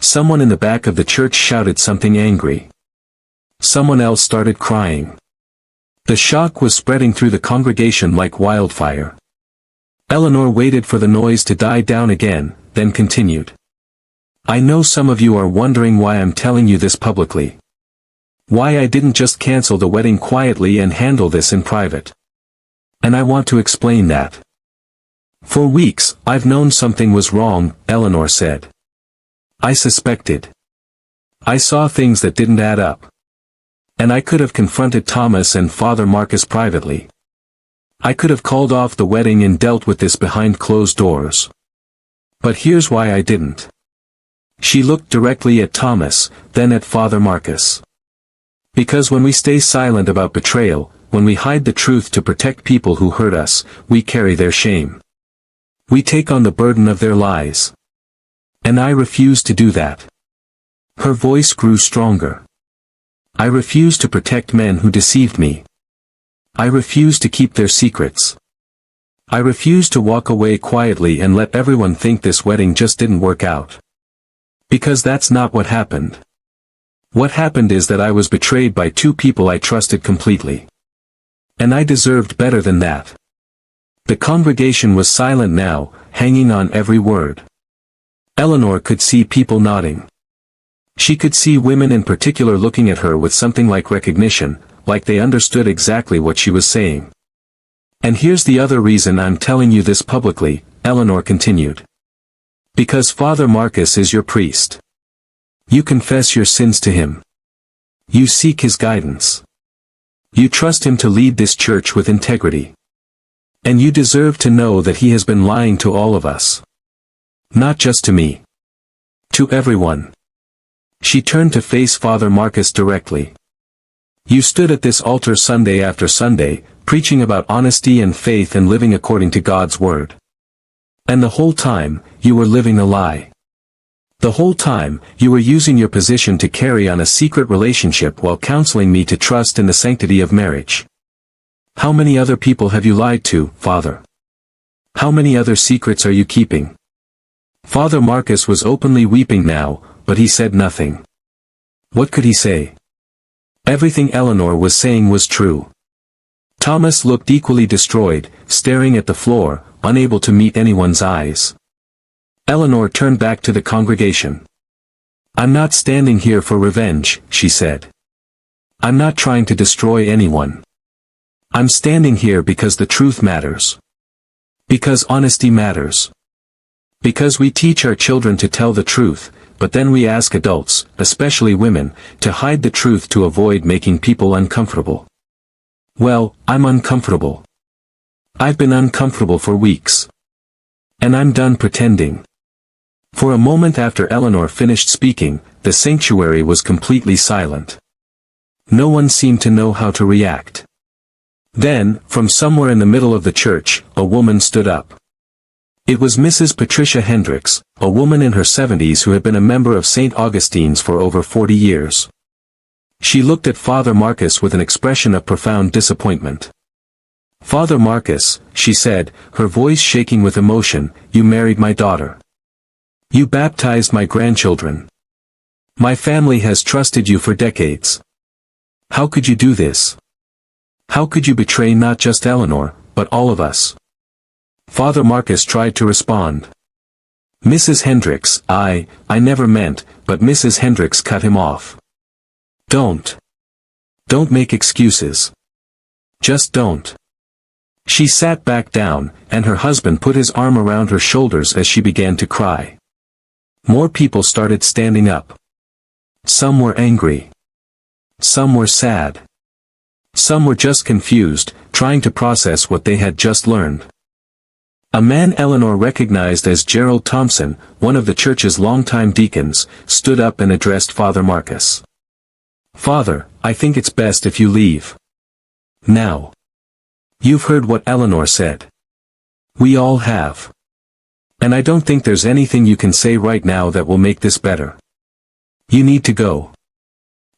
Someone in the back of the church shouted something angry. Someone else started crying. The shock was spreading through the congregation like wildfire. Eleanor waited for the noise to die down again, then continued. I know some of you are wondering why I'm telling you this publicly. Why I didn't just cancel the wedding quietly and handle this in private. And I want to explain that. For weeks, I've known something was wrong, Eleanor said. I suspected. I saw things that didn't add up. And I could have confronted Thomas and Father Marcus privately. I could have called off the wedding and dealt with this behind closed doors. But here's why I didn't. She looked directly at Thomas, then at Father Marcus. Because when we stay silent about betrayal, when we hide the truth to protect people who hurt us, we carry their shame. We take on the burden of their lies. And I refuse to do that. Her voice grew stronger. I refuse to protect men who deceived me. I refuse to keep their secrets. I refuse to walk away quietly and let everyone think this wedding just didn't work out. Because that's not what happened. What happened is that I was betrayed by 2 people I trusted completely. And I deserved better than that. The congregation was silent now, hanging on every word. Eleanor could see people nodding. She could see women in particular looking at her with something like recognition, like they understood exactly what she was saying. And here's the other reason I'm telling you this publicly, Eleanor continued. Because Father Marcus is your priest. You confess your sins to him. You seek his guidance. You trust him to lead this church with integrity. And you deserve to know that he has been lying to all of us. Not just to me. To everyone. She turned to face Father Marcus directly. You stood at this altar Sunday after Sunday, preaching about honesty and faith and living according to God's word. And the whole time, you were living a lie. The whole time, you were using your position to carry on a secret relationship while counseling me to trust in the sanctity of marriage. How many other people have you lied to, Father? How many other secrets are you keeping? Father Marcus was openly weeping now, but he said nothing. What could he say? Everything Eleanor was saying was true. Thomas looked equally destroyed, staring at the floor, unable to meet anyone's eyes. Eleanor turned back to the congregation. I'm not standing here for revenge, she said. I'm not trying to destroy anyone. I'm standing here because the truth matters. Because honesty matters. Because we teach our children to tell the truth, but then we ask adults, especially women, to hide the truth to avoid making people uncomfortable. Well, I'm uncomfortable. I've been uncomfortable for weeks. And I'm done pretending. For a moment after Eleanor finished speaking, the sanctuary was completely silent. No one seemed to know how to react. Then, from somewhere in the middle of the church, a woman stood up. It was Mrs. Patricia Hendricks, a woman in her 70s who had been a member of St. Augustine's for over 40 years. She looked at Father Marcus with an expression of profound disappointment. Father Marcus, she said, her voice shaking with emotion, you married my daughter. You baptized my grandchildren. My family has trusted you for decades. How could you do this? How could you betray not just Eleanor, but all of us? Father Marcus tried to respond. Mrs. Hendricks, I never meant, but Mrs. Hendricks cut him off. Don't make excuses. Just don't. She sat back down, and her husband put his arm around her shoulders as she began to cry. More people started standing up. Some were angry. Some were sad. Some were just confused, trying to process what they had just learned. A man Eleanor recognized as Gerald Thompson, one of the church's longtime deacons, stood up and addressed Father Marcus. Father, I think it's best if you leave. Now. You've heard what Eleanor said. We all have. And I don't think there's anything you can say right now that will make this better. You need to go.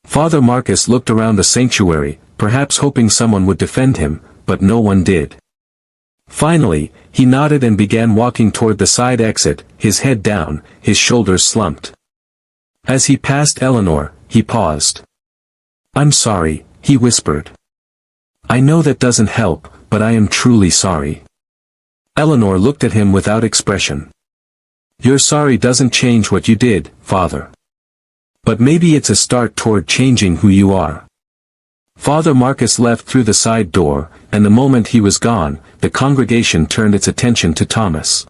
Father Marcus looked around the sanctuary, perhaps hoping someone would defend him, but no one did. Finally, he nodded and began walking toward the side exit, his head down, his shoulders slumped. As he passed Eleanor, he paused. I'm sorry, he whispered. I know that doesn't help, but I am truly sorry. Eleanor looked at him without expression. Your sorry doesn't change what you did, Father. But maybe it's a start toward changing who you are. Father Marcus left through the side door, and the moment he was gone, the congregation turned its attention to Thomas.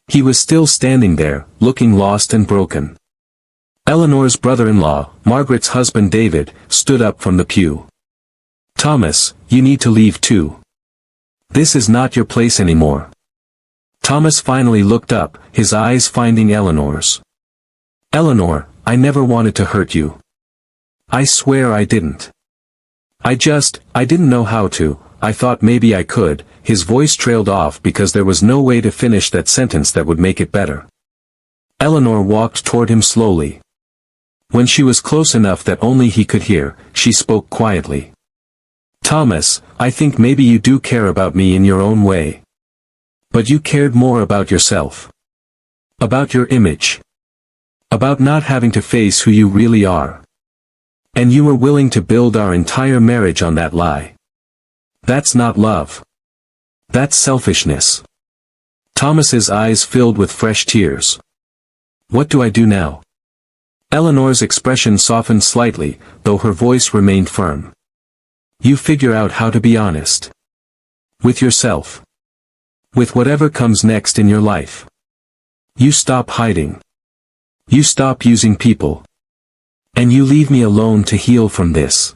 He was still standing there, looking lost and broken. Eleanor's brother-in-law, Margaret's husband David, stood up from the pew. Thomas, you need to leave too. This is not your place anymore. Thomas finally looked up, his eyes finding Eleanor's. Eleanor, I never wanted to hurt you. I swear I didn't. I didn't know how to, I thought maybe I could. His voice trailed off because there was no way to finish that sentence that would make it better. Eleanor walked toward him slowly. When she was close enough that only he could hear, she spoke quietly. Thomas, I think maybe you do care about me in your own way. But you cared more about yourself. About your image. About not having to face who you really are. And you were willing to build our entire marriage on that lie. That's not love. That's selfishness. Thomas's eyes filled with fresh tears. What do I do now? Eleanor's expression softened slightly, though her voice remained firm. You figure out how to be honest. With yourself. With whatever comes next in your life. You stop hiding. You stop using people. And you leave me alone to heal from this.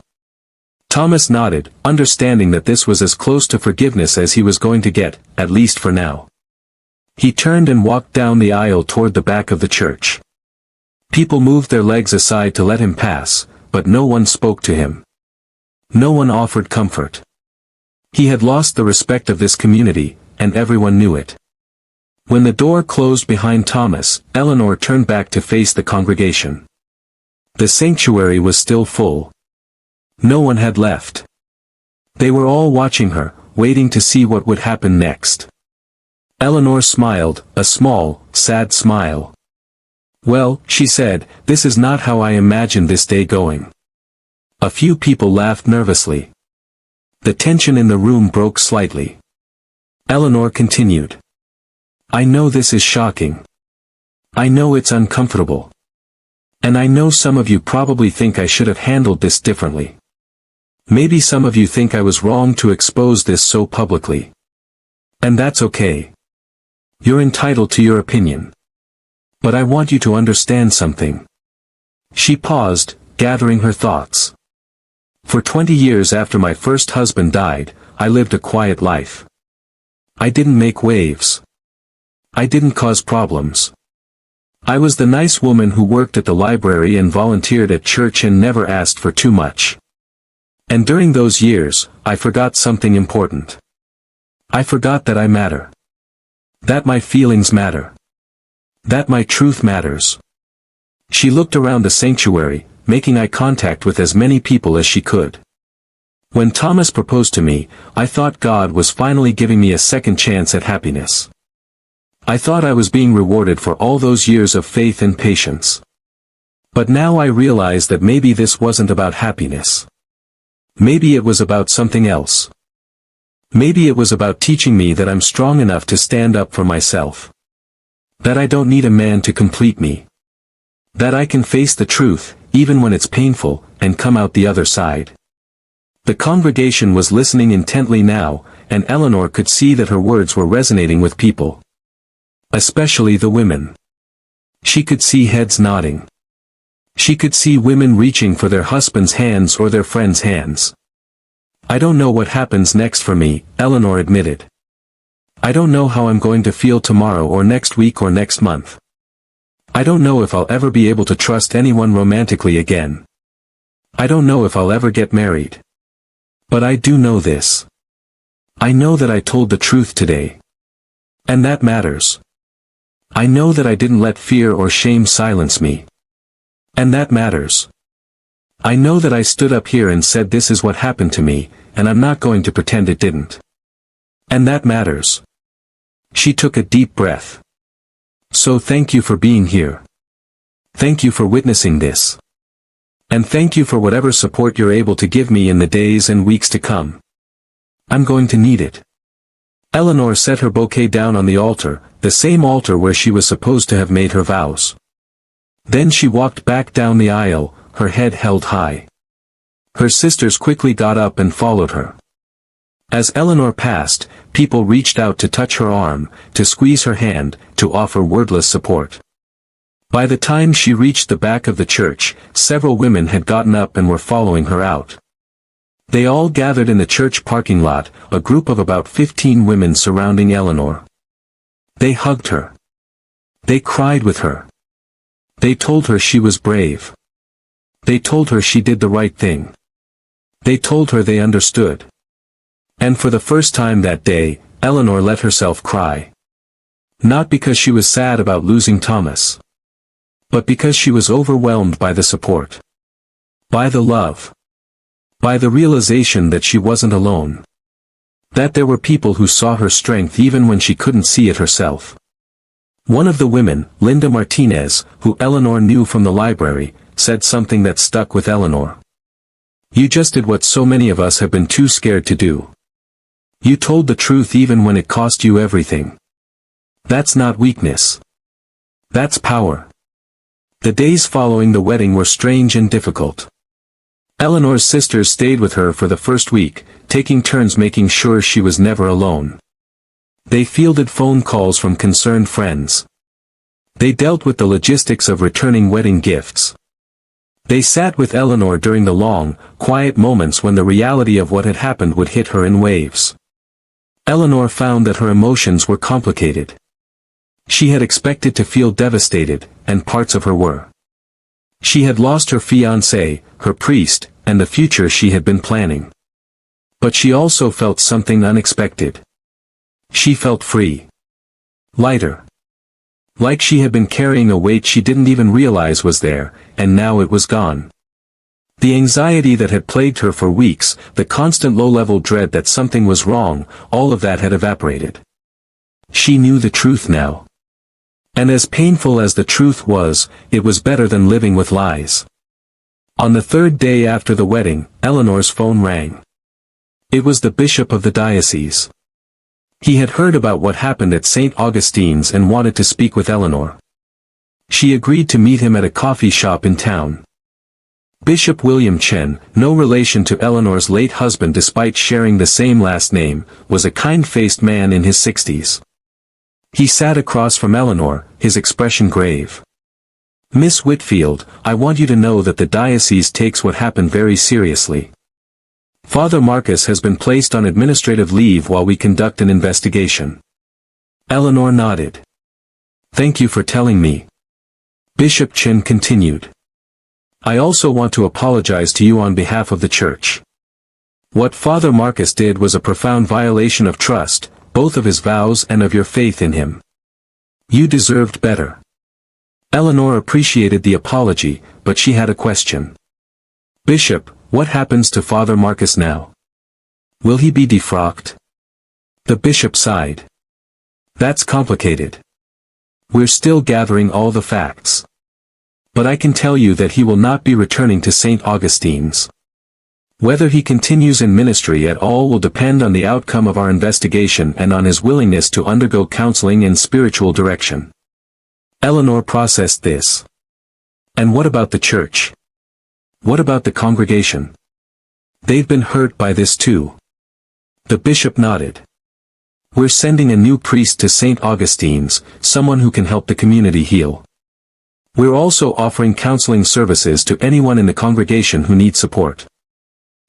Thomas nodded, understanding that this was as close to forgiveness as he was going to get, at least for now. He turned and walked down the aisle toward the back of the church. People moved their legs aside to let him pass, but no one spoke to him. No one offered comfort. He had lost the respect of this community, and everyone knew it. When the door closed behind Thomas, Eleanor turned back to face the congregation. The sanctuary was still full. No one had left. They were all watching her, waiting to see what would happen next. Eleanor smiled, a small, sad smile. "Well," she said, "this is not how I imagined this day going." A few people laughed nervously. The tension in the room broke slightly. Eleanor continued. "I know this is shocking. I know it's uncomfortable. And I know some of you probably think I should have handled this differently. Maybe some of you think I was wrong to expose this so publicly. And that's okay. You're entitled to your opinion. But I want you to understand something." She paused, gathering her thoughts. "For 20 years after my first husband died, I lived a quiet life. I didn't make waves. I didn't cause problems. I was the nice woman who worked at the library and volunteered at church and never asked for too much. And during those years, I forgot something important. I forgot that I matter. That my feelings matter. That my truth matters." She looked around the sanctuary, making eye contact with as many people as she could. "When Thomas proposed to me, I thought God was finally giving me a second chance at happiness. I thought I was being rewarded for all those years of faith and patience. But now I realize that maybe this wasn't about happiness. Maybe it was about something else. Maybe it was about teaching me that I'm strong enough to stand up for myself. That I don't need a man to complete me. That I can face the truth, even when it's painful, and come out the other side." The congregation was listening intently now, and Eleanor could see that her words were resonating with people. Especially the women. She could see heads nodding. She could see women reaching for their husband's hands or their friends' hands. "I don't know what happens next for me," Eleanor admitted. "I don't know how I'm going to feel tomorrow or next week or next month. I don't know if I'll ever be able to trust anyone romantically again. I don't know if I'll ever get married. But I do know this. I know that I told the truth today. And that matters. I know that I didn't let fear or shame silence me. And that matters. I know that I stood up here and said this is what happened to me, and I'm not going to pretend it didn't. And that matters." She took a deep breath. "So thank you for being here. Thank you for witnessing this. And thank you for whatever support you're able to give me in the days and weeks to come. I'm going to need it." Eleanor set her bouquet down on the altar, the same altar where she was supposed to have made her vows. Then she walked back down the aisle, her head held high. Her sisters quickly got up and followed her. As Eleanor passed, people reached out to touch her arm, to squeeze her hand, to offer wordless support. By the time she reached the back of the church, several women had gotten up and were following her out. They all gathered in the church parking lot, a group of about 15 women surrounding Eleanor. They hugged her. They cried with her. They told her she was brave. They told her she did the right thing. They told her they understood. And for the first time that day, Eleanor let herself cry. Not because she was sad about losing Thomas. But because she was overwhelmed by the support. By the love. By the realization that she wasn't alone. That there were people who saw her strength even when she couldn't see it herself. One of the women, Linda Martinez, who Eleanor knew from the library, said something that stuck with Eleanor. "You just did what so many of us have been too scared to do. You told the truth even when it cost you everything. That's not weakness. That's power." The days following the wedding were strange and difficult. Eleanor's sisters stayed with her for the first week, taking turns making sure she was never alone. They fielded phone calls from concerned friends. They dealt with the logistics of returning wedding gifts. They sat with Eleanor during the long, quiet moments when the reality of what had happened would hit her in waves. Eleanor found that her emotions were complicated. She had expected to feel devastated, and parts of her were. She had lost her fiancé, her priest, and the future she had been planning. But she also felt something unexpected. She felt free. Lighter. Like she had been carrying a weight she didn't even realize was there, and now it was gone. The anxiety that had plagued her for weeks, the constant low-level dread that something was wrong, all of that had evaporated. She knew the truth now. And as painful as the truth was, it was better than living with lies. On the third day after the wedding, Eleanor's phone rang. It was the bishop of the diocese. He had heard about what happened at St. Augustine's and wanted to speak with Eleanor. She agreed to meet him at a coffee shop in town. Bishop William Chen, no relation to Eleanor's late husband despite sharing the same last name, was a kind-faced man in his 60s. He sat across from Eleanor, his expression grave. "Miss Whitfield, I want you to know that the diocese takes what happened very seriously. Father Marcus has been placed on administrative leave while we conduct an investigation." Eleanor nodded. "Thank you for telling me." Bishop Chen continued. "I also want to apologize to you on behalf of the church. What Father Marcus did was a profound violation of trust, both of his vows and of your faith in him. You deserved better." Eleanor appreciated the apology, but she had a question. "Bishop, what happens to Father Marcus now? Will he be defrocked?" The bishop sighed. "That's complicated. We're still gathering all the facts. But I can tell you that he will not be returning to St. Augustine's. Whether he continues in ministry at all will depend on the outcome of our investigation and on his willingness to undergo counseling and spiritual direction." Eleanor processed this. "And what about the church? What about the congregation? They've been hurt by this too." The bishop nodded. "We're sending a new priest to St. Augustine's, someone who can help the community heal. We're also offering counseling services to anyone in the congregation who needs support.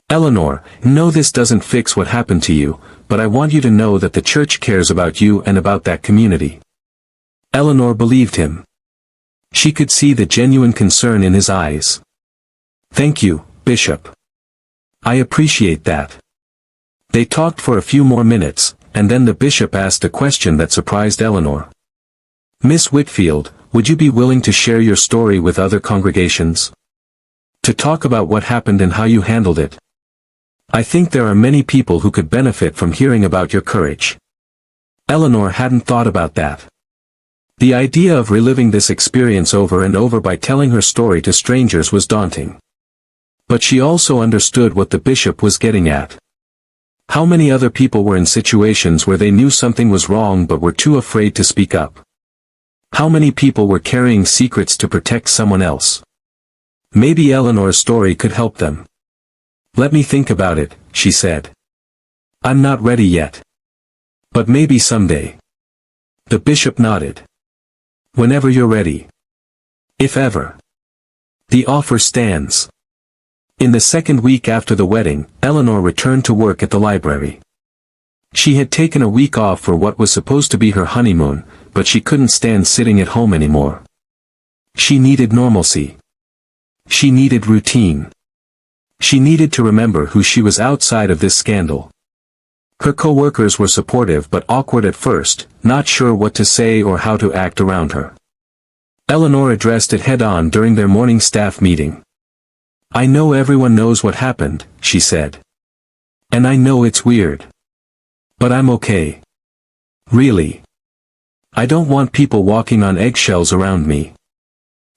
Eleanor, no, this doesn't fix what happened to you, but I want you to know that the church cares about you and about that community." Eleanor believed him. She could see the genuine concern in his eyes. "Thank you, Bishop. I appreciate that." They talked for a few more minutes, and then the bishop asked a question that surprised Eleanor. "Miss Whitfield, would you be willing to share your story with other congregations? To talk about what happened and how you handled it? I think there are many people who could benefit from hearing about your courage." Eleanor hadn't thought about that. The idea of reliving this experience over and over by telling her story to strangers was daunting. But she also understood what the bishop was getting at. How many other people were in situations where they knew something was wrong but were too afraid to speak up? How many people were carrying secrets to protect someone else? Maybe Eleanor's story could help them. "Let me think about it," she said. "I'm not ready yet. But maybe someday." The bishop nodded. "Whenever you're ready. If ever. The offer stands." In the second week after the wedding, Eleanor returned to work at the library. She had taken a week off for what was supposed to be her honeymoon, but she couldn't stand sitting at home anymore. She needed normalcy. She needed routine. She needed to remember who she was outside of this scandal. Her co-workers were supportive but awkward at first, not sure what to say or how to act around her. Eleanor addressed it head-on during their morning staff meeting. "I know everyone knows what happened," she said. "And I know it's weird. But I'm okay. Really. I don't want people walking on eggshells around me.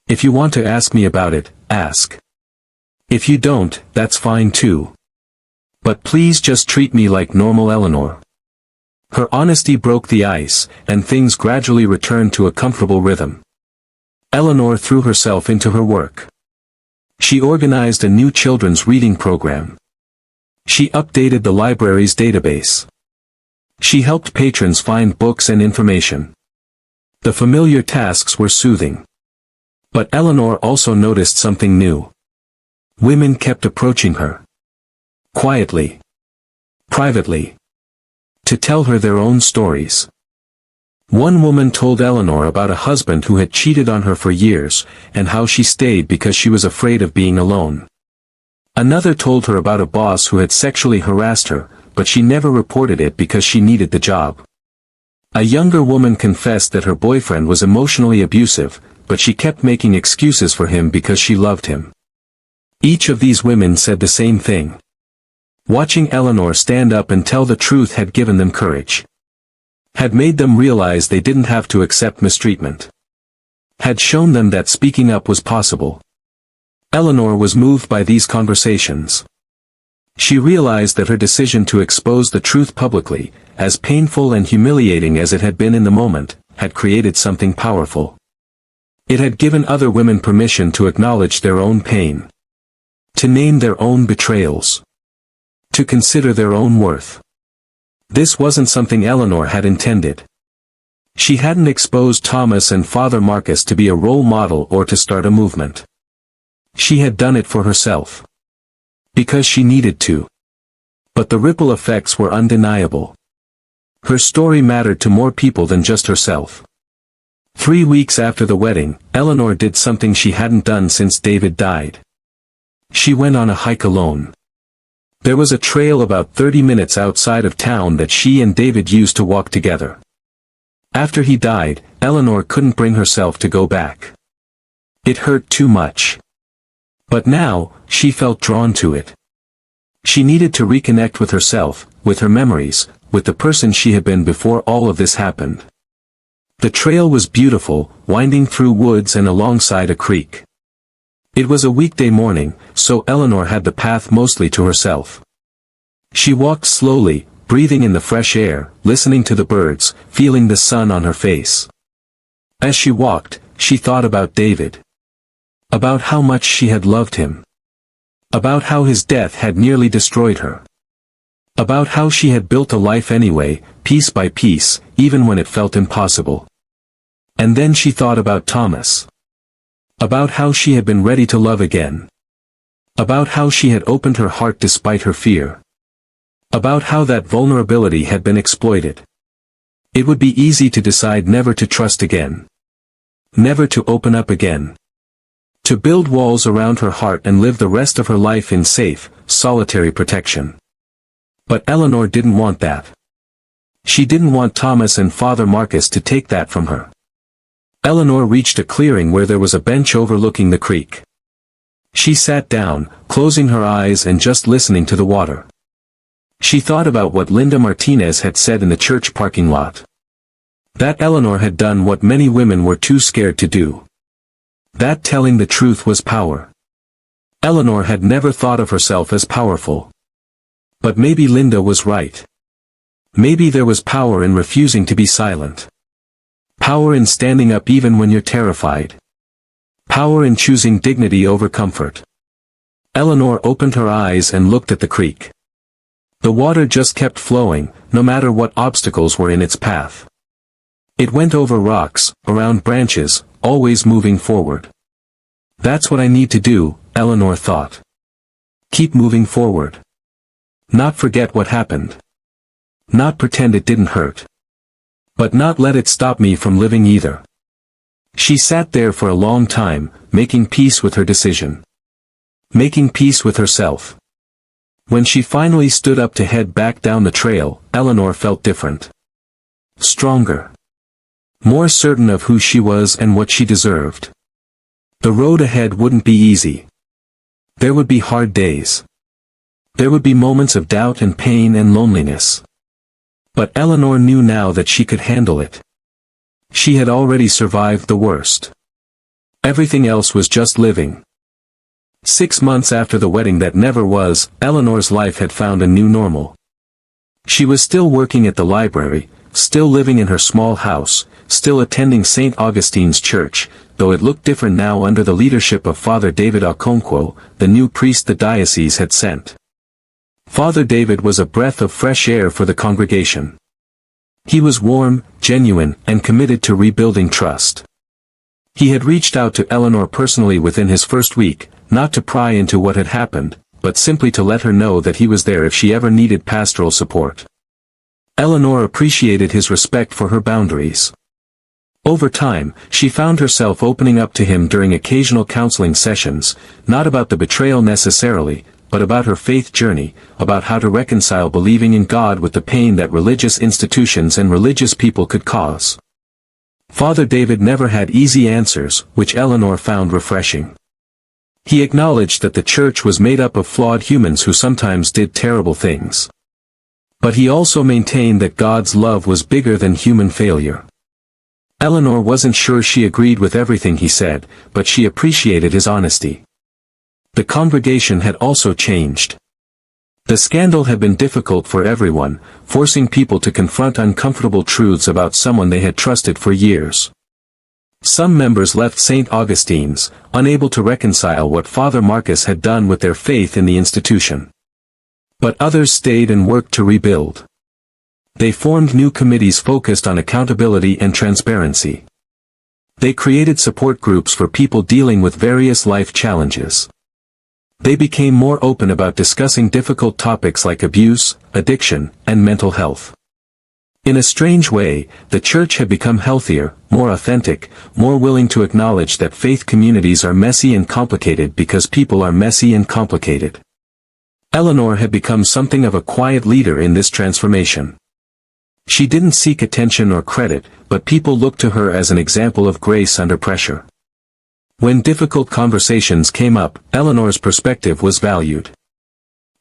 If you want to ask me about it, ask. If you don't, that's fine too. But please just treat me like normal Eleanor." Her honesty broke the ice, and things gradually returned to a comfortable rhythm. Eleanor threw herself into her work. She organized a new children's reading program. She updated the library's database. She helped patrons find books and information. The familiar tasks were soothing. But Eleanor also noticed something new. Women kept approaching her. Quietly. Privately. To tell her their own stories. One woman told Eleanor about a husband who had cheated on her for years, and how she stayed because she was afraid of being alone. Another told her about a boss who had sexually harassed her, but she never reported it because she needed the job. A younger woman confessed that her boyfriend was emotionally abusive, but she kept making excuses for him because she loved him. Each of these women said the same thing. Watching Eleanor stand up and tell the truth had given them courage. Had made them realize they didn't have to accept mistreatment. Had shown them that speaking up was possible. Eleanor was moved by these conversations. She realized that her decision to expose the truth publicly, as painful and humiliating as it had been in the moment, had created something powerful. It had given other women permission to acknowledge their own pain. To name their own betrayals. To consider their own worth. This wasn't something Eleanor had intended. She hadn't exposed Thomas and Father Marcus to be a role model or to start a movement. She had done it for herself. Because she needed to. But the ripple effects were undeniable. Her story mattered to more people than just herself. 3 weeks after the wedding, Eleanor did something she hadn't done since David died. She went on a hike alone. There was a trail about 30 minutes outside of town that she and David used to walk together. After he died, Eleanor couldn't bring herself to go back. It hurt too much. But now, she felt drawn to it. She needed to reconnect with herself, with her memories, with the person she had been before all of this happened. The trail was beautiful, winding through woods and alongside a creek. It was a weekday morning, so Eleanor had the path mostly to herself. She walked slowly, breathing in the fresh air, listening to the birds, feeling the sun on her face. As she walked, she thought about David. About how much she had loved him. About how his death had nearly destroyed her. About how she had built a life anyway, piece by piece, even when it felt impossible. And then she thought about Thomas. About how she had been ready to love again. About how she had opened her heart despite her fear. About how that vulnerability had been exploited. It would be easy to decide never to trust again. Never to open up again. To build walls around her heart and live the rest of her life in safe, solitary protection. But Eleanor didn't want that. She didn't want Thomas and Father Marcus to take that from her. Eleanor reached a clearing where there was a bench overlooking the creek. She sat down, closing her eyes and just listening to the water. She thought about what Linda Martinez had said in the church parking lot. That Eleanor had done what many women were too scared to do. That telling the truth was power. Eleanor had never thought of herself as powerful. But maybe Linda was right. Maybe there was power in refusing to be silent. Power in standing up even when you're terrified. Power in choosing dignity over comfort. Eleanor opened her eyes and looked at the creek. The water just kept flowing, no matter what obstacles were in its path. It went over rocks, around branches, always moving forward. That's what I need to do, Eleanor thought. Keep moving forward. Not forget what happened. Not pretend it didn't hurt. But not let it stop me from living either. She sat there for a long time, making peace with her decision. Making peace with herself. When she finally stood up to head back down the trail, Eleanor felt different. Stronger. More certain of who she was and what she deserved. The road ahead wouldn't be easy. There would be hard days. There would be moments of doubt and pain and loneliness. But Eleanor knew now that she could handle it. She had already survived the worst. Everything else was just living. 6 months after the wedding that never was, Eleanor's life had found a new normal. She was still working at the library, still living in her small house, still attending St. Augustine's Church, though it looked different now under the leadership of Father David Okonkwo, the new priest the diocese had sent. Father David was a breath of fresh air for the congregation. He was warm, genuine, and committed to rebuilding trust. He had reached out to Eleanor personally within his first week, not to pry into what had happened, but simply to let her know that he was there if she ever needed pastoral support. Eleanor appreciated his respect for her boundaries. Over time, she found herself opening up to him during occasional counseling sessions, not about the betrayal necessarily, but about her faith journey, about how to reconcile believing in God with the pain that religious institutions and religious people could cause. Father David never had easy answers, which Eleanor found refreshing. He acknowledged that the church was made up of flawed humans who sometimes did terrible things. But he also maintained that God's love was bigger than human failure. Eleanor wasn't sure she agreed with everything he said, but she appreciated his honesty. The congregation had also changed. The scandal had been difficult for everyone, forcing people to confront uncomfortable truths about someone they had trusted for years. Some members left St. Augustine's, unable to reconcile what Father Marcus had done with their faith in the institution. But others stayed and worked to rebuild. They formed new committees focused on accountability and transparency. They created support groups for people dealing with various life challenges. They became more open about discussing difficult topics like abuse, addiction, and mental health. In a strange way, the church had become healthier, more authentic, more willing to acknowledge that faith communities are messy and complicated because people are messy and complicated. Eleanor had become something of a quiet leader in this transformation. She didn't seek attention or credit, but people looked to her as an example of grace under pressure. When difficult conversations came up, Eleanor's perspective was valued.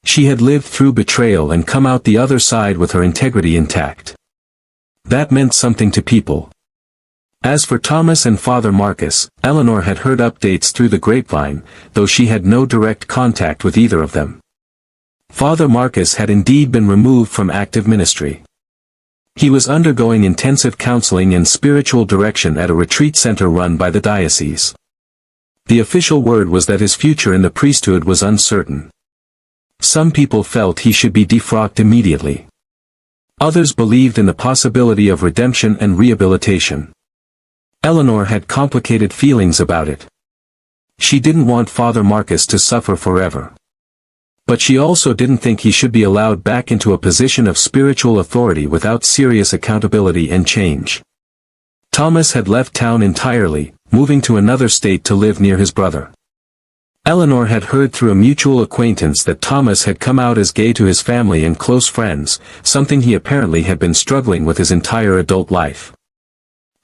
She had lived through betrayal and come out the other side with her integrity intact. That meant something to people. As for Thomas and Father Marcus, Eleanor had heard updates through the grapevine, though she had no direct contact with either of them. Father Marcus had indeed been removed from active ministry. He was undergoing intensive counseling and spiritual direction at a retreat center run by the diocese. The official word was that his future in the priesthood was uncertain. Some people felt he should be defrocked immediately. Others believed in the possibility of redemption and rehabilitation. Eleanor had complicated feelings about it. She didn't want Father Marcus to suffer forever. But she also didn't think he should be allowed back into a position of spiritual authority without serious accountability and change. Thomas had left town entirely, moving to another state to live near his brother. Eleanor had heard through a mutual acquaintance that Thomas had come out as gay to his family and close friends, something he apparently had been struggling with his entire adult life.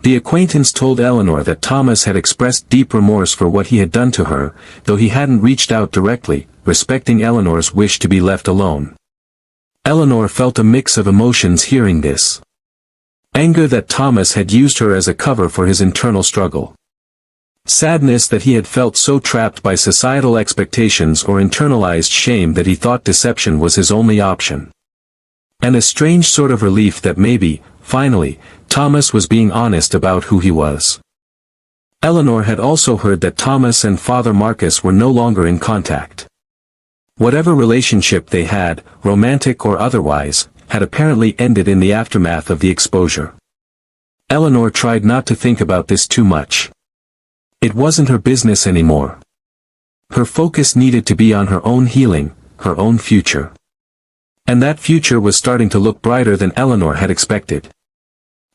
The acquaintance told Eleanor that Thomas had expressed deep remorse for what he had done to her, though he hadn't reached out directly, respecting Eleanor's wish to be left alone. Eleanor felt a mix of emotions hearing this. Anger that Thomas had used her as a cover for his internal struggle. Sadness that he had felt so trapped by societal expectations or internalized shame that he thought deception was his only option. And a strange sort of relief that maybe, finally, Thomas was being honest about who he was. Eleanor had also heard that Thomas and Father Marcus were no longer in contact. Whatever relationship they had, romantic or otherwise, had apparently ended in the aftermath of the exposure. Eleanor tried not to think about this too much. It wasn't her business anymore. Her focus needed to be on her own healing, her own future. And that future was starting to look brighter than Eleanor had expected.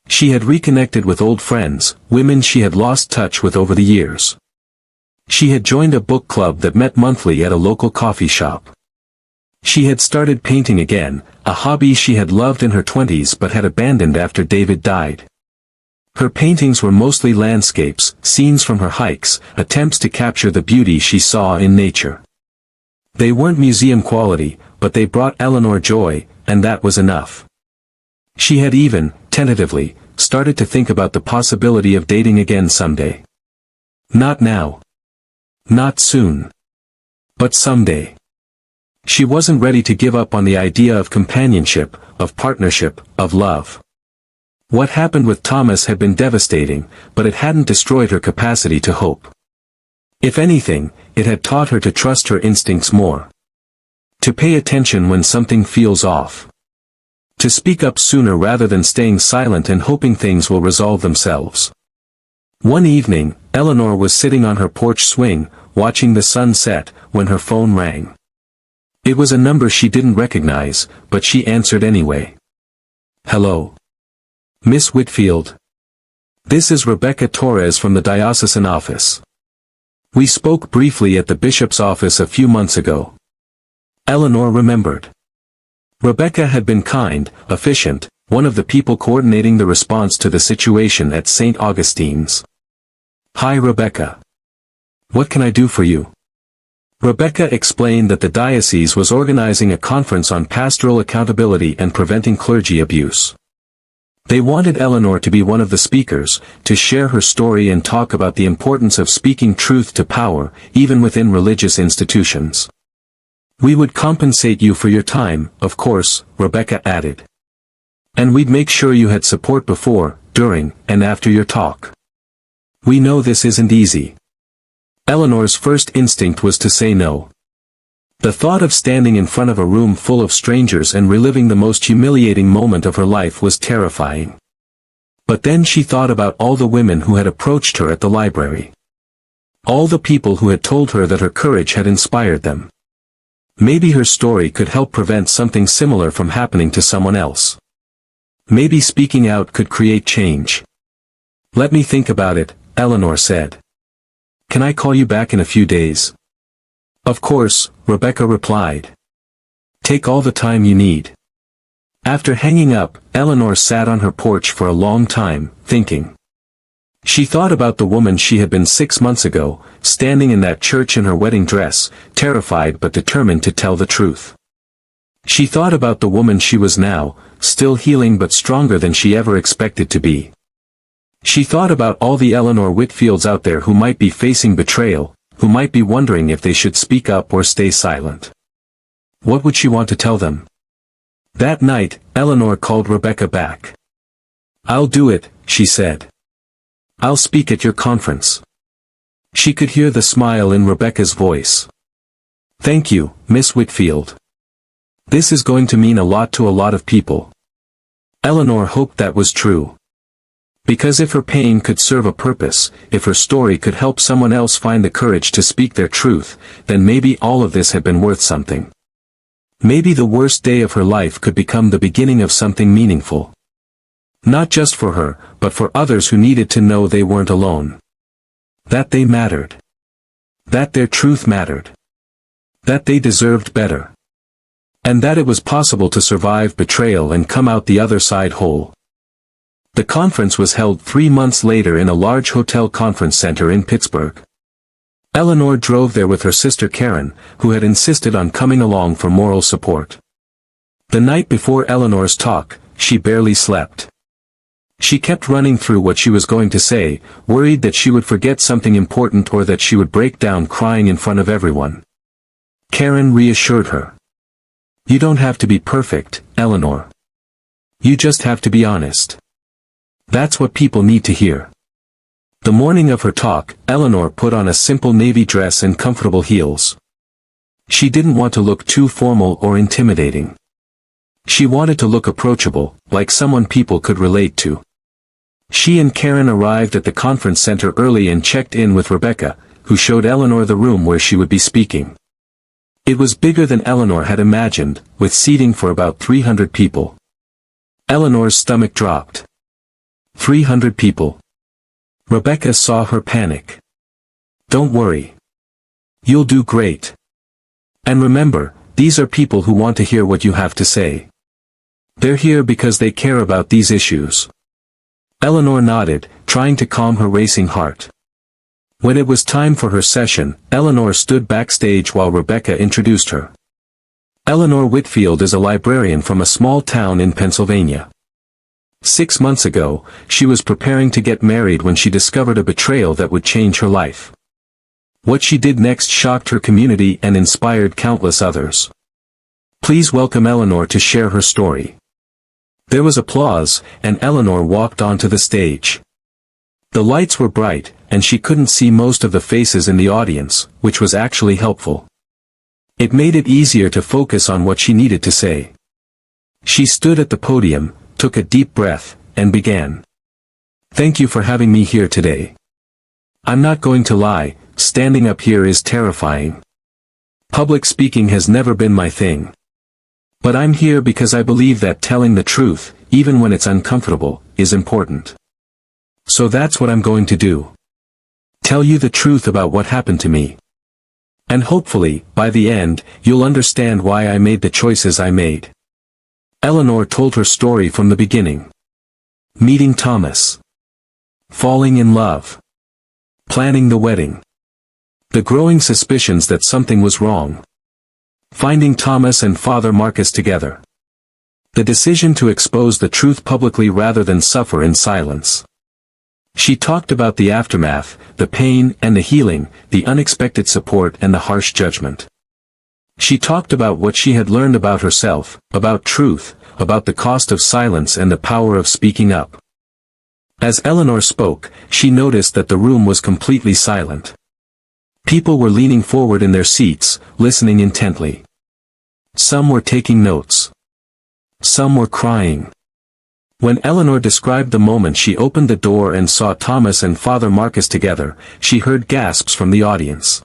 She had reconnected with old friends, women she had lost touch with over the years. She had joined a book club that met monthly at a local coffee shop. She had started painting again, a hobby she had loved in her 20s but had abandoned after David died. Her paintings were mostly landscapes, scenes from her hikes, attempts to capture the beauty she saw in nature. They weren't museum quality, but they brought Eleanor joy, and that was enough. She had even, tentatively, started to think about the possibility of dating again someday. Not now. Not soon. But someday. She wasn't ready to give up on the idea of companionship, of partnership, of love. What happened with Thomas had been devastating, but it hadn't destroyed her capacity to hope. If anything, it had taught her to trust her instincts more. To pay attention when something feels off. To speak up sooner rather than staying silent and hoping things will resolve themselves. One evening, Eleanor was sitting on her porch swing, watching the sun set, when her phone rang. It was a number she didn't recognize, but she answered anyway. Hello. Miss Whitfield. This is Rebecca Torres from the diocesan office. We spoke briefly at the bishop's office a few months ago. Eleanor remembered. Rebecca had been kind, efficient, one of the people coordinating the response to the situation at St. Augustine's. "Hi Rebecca. What can I do for you?" Rebecca explained that the diocese was organizing a conference on pastoral accountability and preventing clergy abuse. They wanted Eleanor to be one of the speakers, to share her story and talk about the importance of speaking truth to power, even within religious institutions. "We would compensate you for your time, of course," Rebecca added. "And we'd make sure you had support before, during, and after your talk. We know this isn't easy." Eleanor's first instinct was to say no. The thought of standing in front of a room full of strangers and reliving the most humiliating moment of her life was terrifying. But then she thought about all the women who had approached her at the library. All the people who had told her that her courage had inspired them. Maybe her story could help prevent something similar from happening to someone else. Maybe speaking out could create change. "Let me think about it," Eleanor said. "Can I call you back in a few days?" "Of course," Rebecca replied. "Take all the time you need." After hanging up, Eleanor sat on her porch for a long time, thinking. She thought about the woman she had been 6 months ago, standing in that church in her wedding dress, terrified but determined to tell the truth. She thought about the woman she was now, still healing but stronger than she ever expected to be. She thought about all the Eleanor Whitfields out there who might be facing betrayal, who might be wondering if they should speak up or stay silent. What would she want to tell them? That night, Eleanor called Rebecca back. "I'll do it," she said. "I'll speak at your conference." She could hear the smile in Rebecca's voice. "Thank you, Miss Whitfield. This is going to mean a lot to a lot of people." Eleanor hoped that was true. Because if her pain could serve a purpose, if her story could help someone else find the courage to speak their truth, then maybe all of this had been worth something. Maybe the worst day of her life could become the beginning of something meaningful. Not just for her, but for others who needed to know they weren't alone. That they mattered. That their truth mattered. That they deserved better. And that it was possible to survive betrayal and come out the other side whole. The conference was held 3 months later in a large hotel conference center in Pittsburgh. Eleanor drove there with her sister Karen, who had insisted on coming along for moral support. The night before Eleanor's talk, she barely slept. She kept running through what she was going to say, worried that she would forget something important or that she would break down crying in front of everyone. Karen reassured her. "You don't have to be perfect, Eleanor. You just have to be honest. That's what people need to hear." The morning of her talk, Eleanor put on a simple navy dress and comfortable heels. She didn't want to look too formal or intimidating. She wanted to look approachable, like someone people could relate to. She and Karen arrived at the conference center early and checked in with Rebecca, who showed Eleanor the room where she would be speaking. It was bigger than Eleanor had imagined, with seating for about 300 people. Eleanor's stomach dropped. 300 people. Rebecca saw her panic. "Don't worry. You'll do great. And remember, these are people who want to hear what you have to say. They're here because they care about these issues." Eleanor nodded, trying to calm her racing heart. When it was time for her session, Eleanor stood backstage while Rebecca introduced her. Eleanor Whitfield is a librarian from a small town in Pennsylvania. 6 months ago, she was preparing to get married when she discovered a betrayal that would change her life. What she did next shocked her community and inspired countless others. Please welcome Eleanor to share her story. There was applause, and Eleanor walked onto the stage. The lights were bright, and she couldn't see most of the faces in the audience, which was actually helpful. It made it easier to focus on what she needed to say. She stood at the podium, took a deep breath, and began. "Thank you for having me here today. I'm not going to lie, standing up here is terrifying. Public speaking has never been my thing. But I'm here because I believe that telling the truth, even when it's uncomfortable, is important. So that's what I'm going to do. Tell you the truth about what happened to me. And hopefully, by the end, you'll understand why I made the choices I made. Eleanor told her story from the beginning. Meeting Thomas. Falling in love. Planning the wedding. The growing suspicions that something was wrong. Finding Thomas and Father Marcus together. The decision to expose the truth publicly rather than suffer in silence. She talked about the aftermath, the pain and the healing, the unexpected support and the harsh judgment. She talked about what she had learned about herself, about truth, about the cost of silence and the power of speaking up. As Eleanor spoke, she noticed that the room was completely silent. People were leaning forward in their seats, listening intently. Some were taking notes. Some were crying. When Eleanor described the moment she opened the door and saw Thomas and Father Marcus together, she heard gasps from the audience.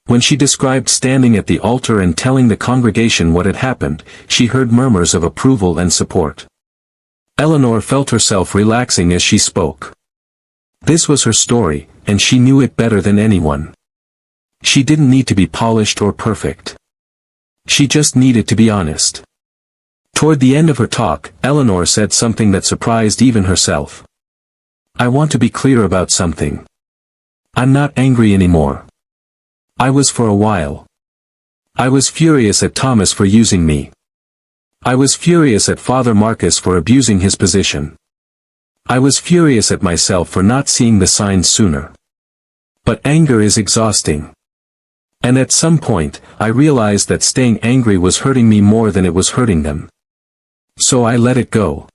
When she described standing at the altar and telling the congregation what had happened, she heard murmurs of approval and support. Eleanor felt herself relaxing as she spoke. This was her story, and she knew it better than anyone. She didn't need to be polished or perfect. She just needed to be honest. Toward the end of her talk, Eleanor said something that surprised even herself. I want to be clear about something. I'm not angry anymore. I was for a while. I was furious at Thomas for using me. I was furious at Father Marcus for abusing his position. I was furious at myself for not seeing the signs sooner. But anger is exhausting. And at some point, I realized that staying angry was hurting me more than it was hurting them. So I let it go.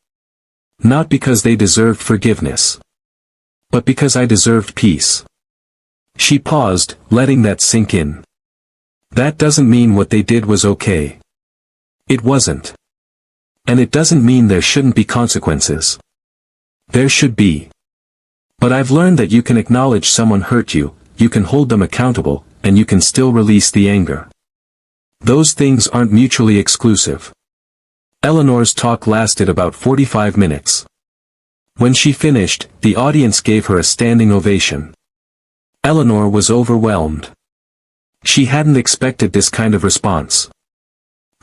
Not because they deserved forgiveness. But because I deserved peace. She paused, letting that sink in. That doesn't mean what they did was okay. It wasn't. And it doesn't mean there shouldn't be consequences. There should be. But I've learned that you can acknowledge someone hurt you, you can hold them accountable, and you can still release the anger. Those things aren't mutually exclusive. Eleanor's talk lasted about 45 minutes. When she finished, the audience gave her a standing ovation. Eleanor was overwhelmed. She hadn't expected this kind of response.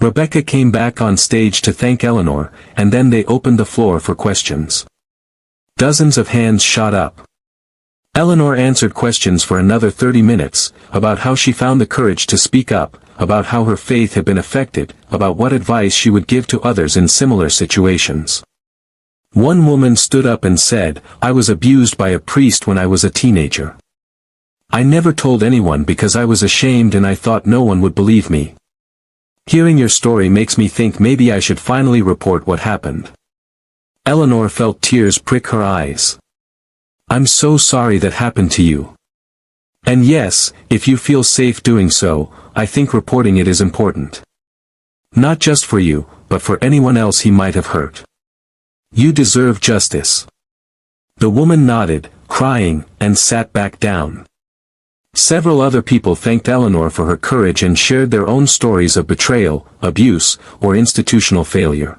Rebecca came back on stage to thank Eleanor, and then they opened the floor for questions. Dozens of hands shot up. Eleanor answered questions for another 30 minutes, about how she found the courage to speak up, about how her faith had been affected, about what advice she would give to others in similar situations. One woman stood up and said, I was abused by a priest when I was a teenager. I never told anyone because I was ashamed and I thought no one would believe me. Hearing your story makes me think maybe I should finally report what happened. Eleanor felt tears prick her eyes. I'm so sorry that happened to you. And yes, if you feel safe doing so, I think reporting it is important. Not just for you, but for anyone else he might have hurt. You deserve justice. The woman nodded, crying, and sat back down. Several other people thanked Eleanor for her courage and shared their own stories of betrayal, abuse, or institutional failure.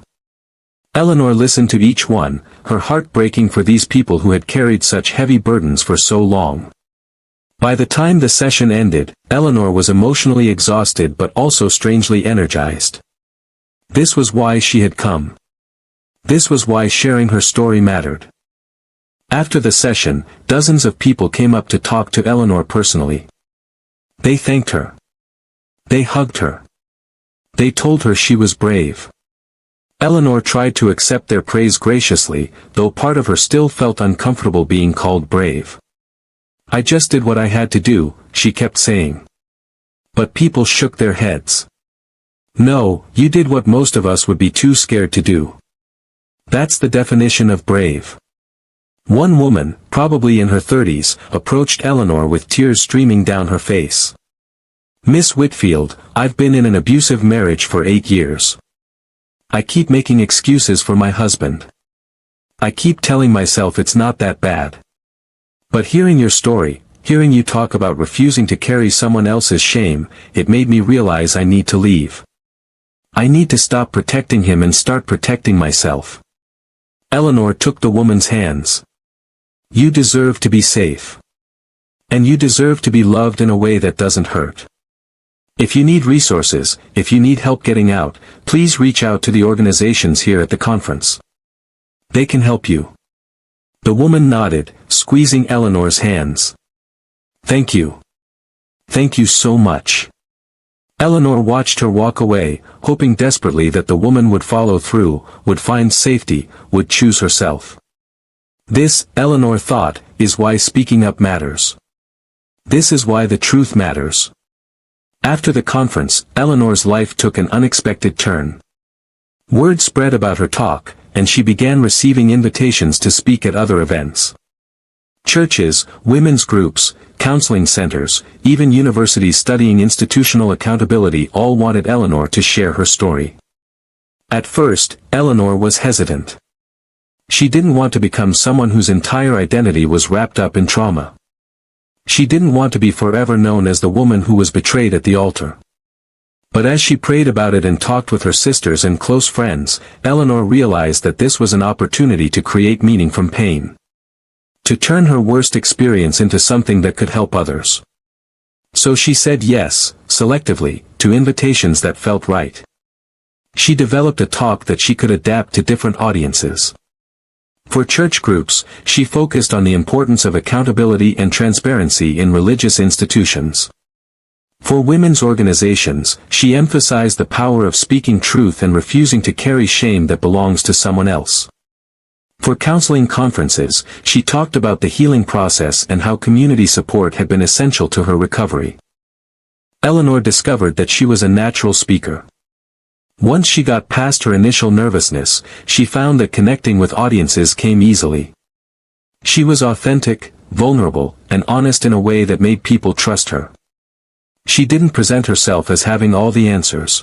Eleanor listened to each one, her heart breaking for these people who had carried such heavy burdens for so long. By the time the session ended, Eleanor was emotionally exhausted but also strangely energized. This was why she had come. This was why sharing her story mattered. After the session, dozens of people came up to talk to Eleanor personally. They thanked her. They hugged her. They told her she was brave. Eleanor tried to accept their praise graciously, though part of her still felt uncomfortable being called brave. I just did what I had to do, she kept saying. But people shook their heads. No, you did what most of us would be too scared to do. That's the definition of brave. One woman, probably in her 30s, approached Eleanor with tears streaming down her face. Miss Whitfield, I've been in an abusive marriage for 8 years. I keep making excuses for my husband. I keep telling myself it's not that bad. But hearing your story, hearing you talk about refusing to carry someone else's shame, it made me realize I need to leave. I need to stop protecting him and start protecting myself. Eleanor took the woman's hands. You deserve to be safe. And you deserve to be loved in a way that doesn't hurt. If you need resources, if you need help getting out, please reach out to the organizations here at the conference. They can help you. The woman nodded, squeezing Eleanor's hands. Thank you. Thank you so much. Eleanor watched her walk away, hoping desperately that the woman would follow through, would find safety, would choose herself. This, Eleanor thought, is why speaking up matters. This is why the truth matters. After the conference, Eleanor's life took an unexpected turn. Word spread about her talk, and she began receiving invitations to speak at other events. Churches, women's groups, counseling centers, even universities studying institutional accountability all wanted Eleanor to share her story. At first, Eleanor was hesitant. She didn't want to become someone whose entire identity was wrapped up in trauma. She didn't want to be forever known as the woman who was betrayed at the altar. But as she prayed about it and talked with her sisters and close friends, Eleanor realized that this was an opportunity to create meaning from pain. To turn her worst experience into something that could help others. So she said yes, selectively, to invitations that felt right. She developed a talk that she could adapt to different audiences. For church groups, she focused on the importance of accountability and transparency in religious institutions. For women's organizations, she emphasized the power of speaking truth and refusing to carry shame that belongs to someone else. For counseling conferences, she talked about the healing process and how community support had been essential to her recovery. Eleanor discovered that she was a natural speaker. Once she got past her initial nervousness, she found that connecting with audiences came easily. She was authentic, vulnerable, and honest in a way that made people trust her. She didn't present herself as having all the answers.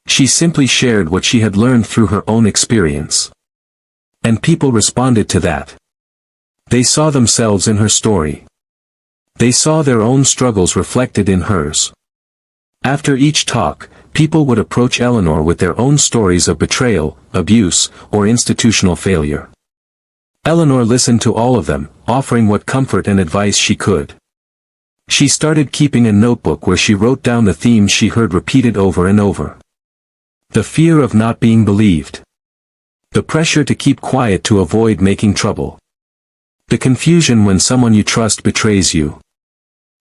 She simply shared what she had learned through her own experience. And people responded to that. They saw themselves in her story. They saw their own struggles reflected in hers. After each talk, people would approach Eleanor with their own stories of betrayal, abuse, or institutional failure. Eleanor listened to all of them, offering what comfort and advice she could. She started keeping a notebook where she wrote down the themes she heard repeated over and over. The fear of not being believed. The pressure to keep quiet to avoid making trouble. The confusion when someone you trust betrays you.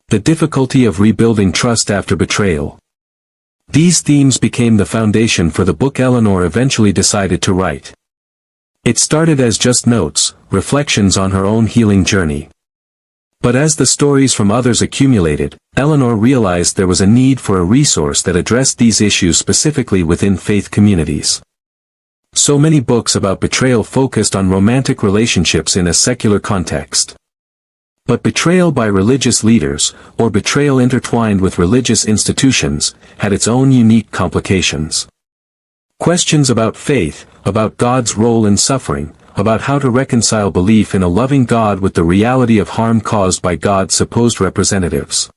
The difficulty of rebuilding trust after betrayal. These themes became the foundation for the book Eleanor eventually decided to write. It started as just notes, reflections on her own healing journey. But as the stories from others accumulated, Eleanor realized there was a need for a resource that addressed these issues specifically within faith communities. So many books about betrayal focused on romantic relationships in a secular context. But betrayal by religious leaders, or betrayal intertwined with religious institutions, had its own unique complications. Questions about faith, about God's role in suffering, about how to reconcile belief in a loving God with the reality of harm caused by God's supposed representatives.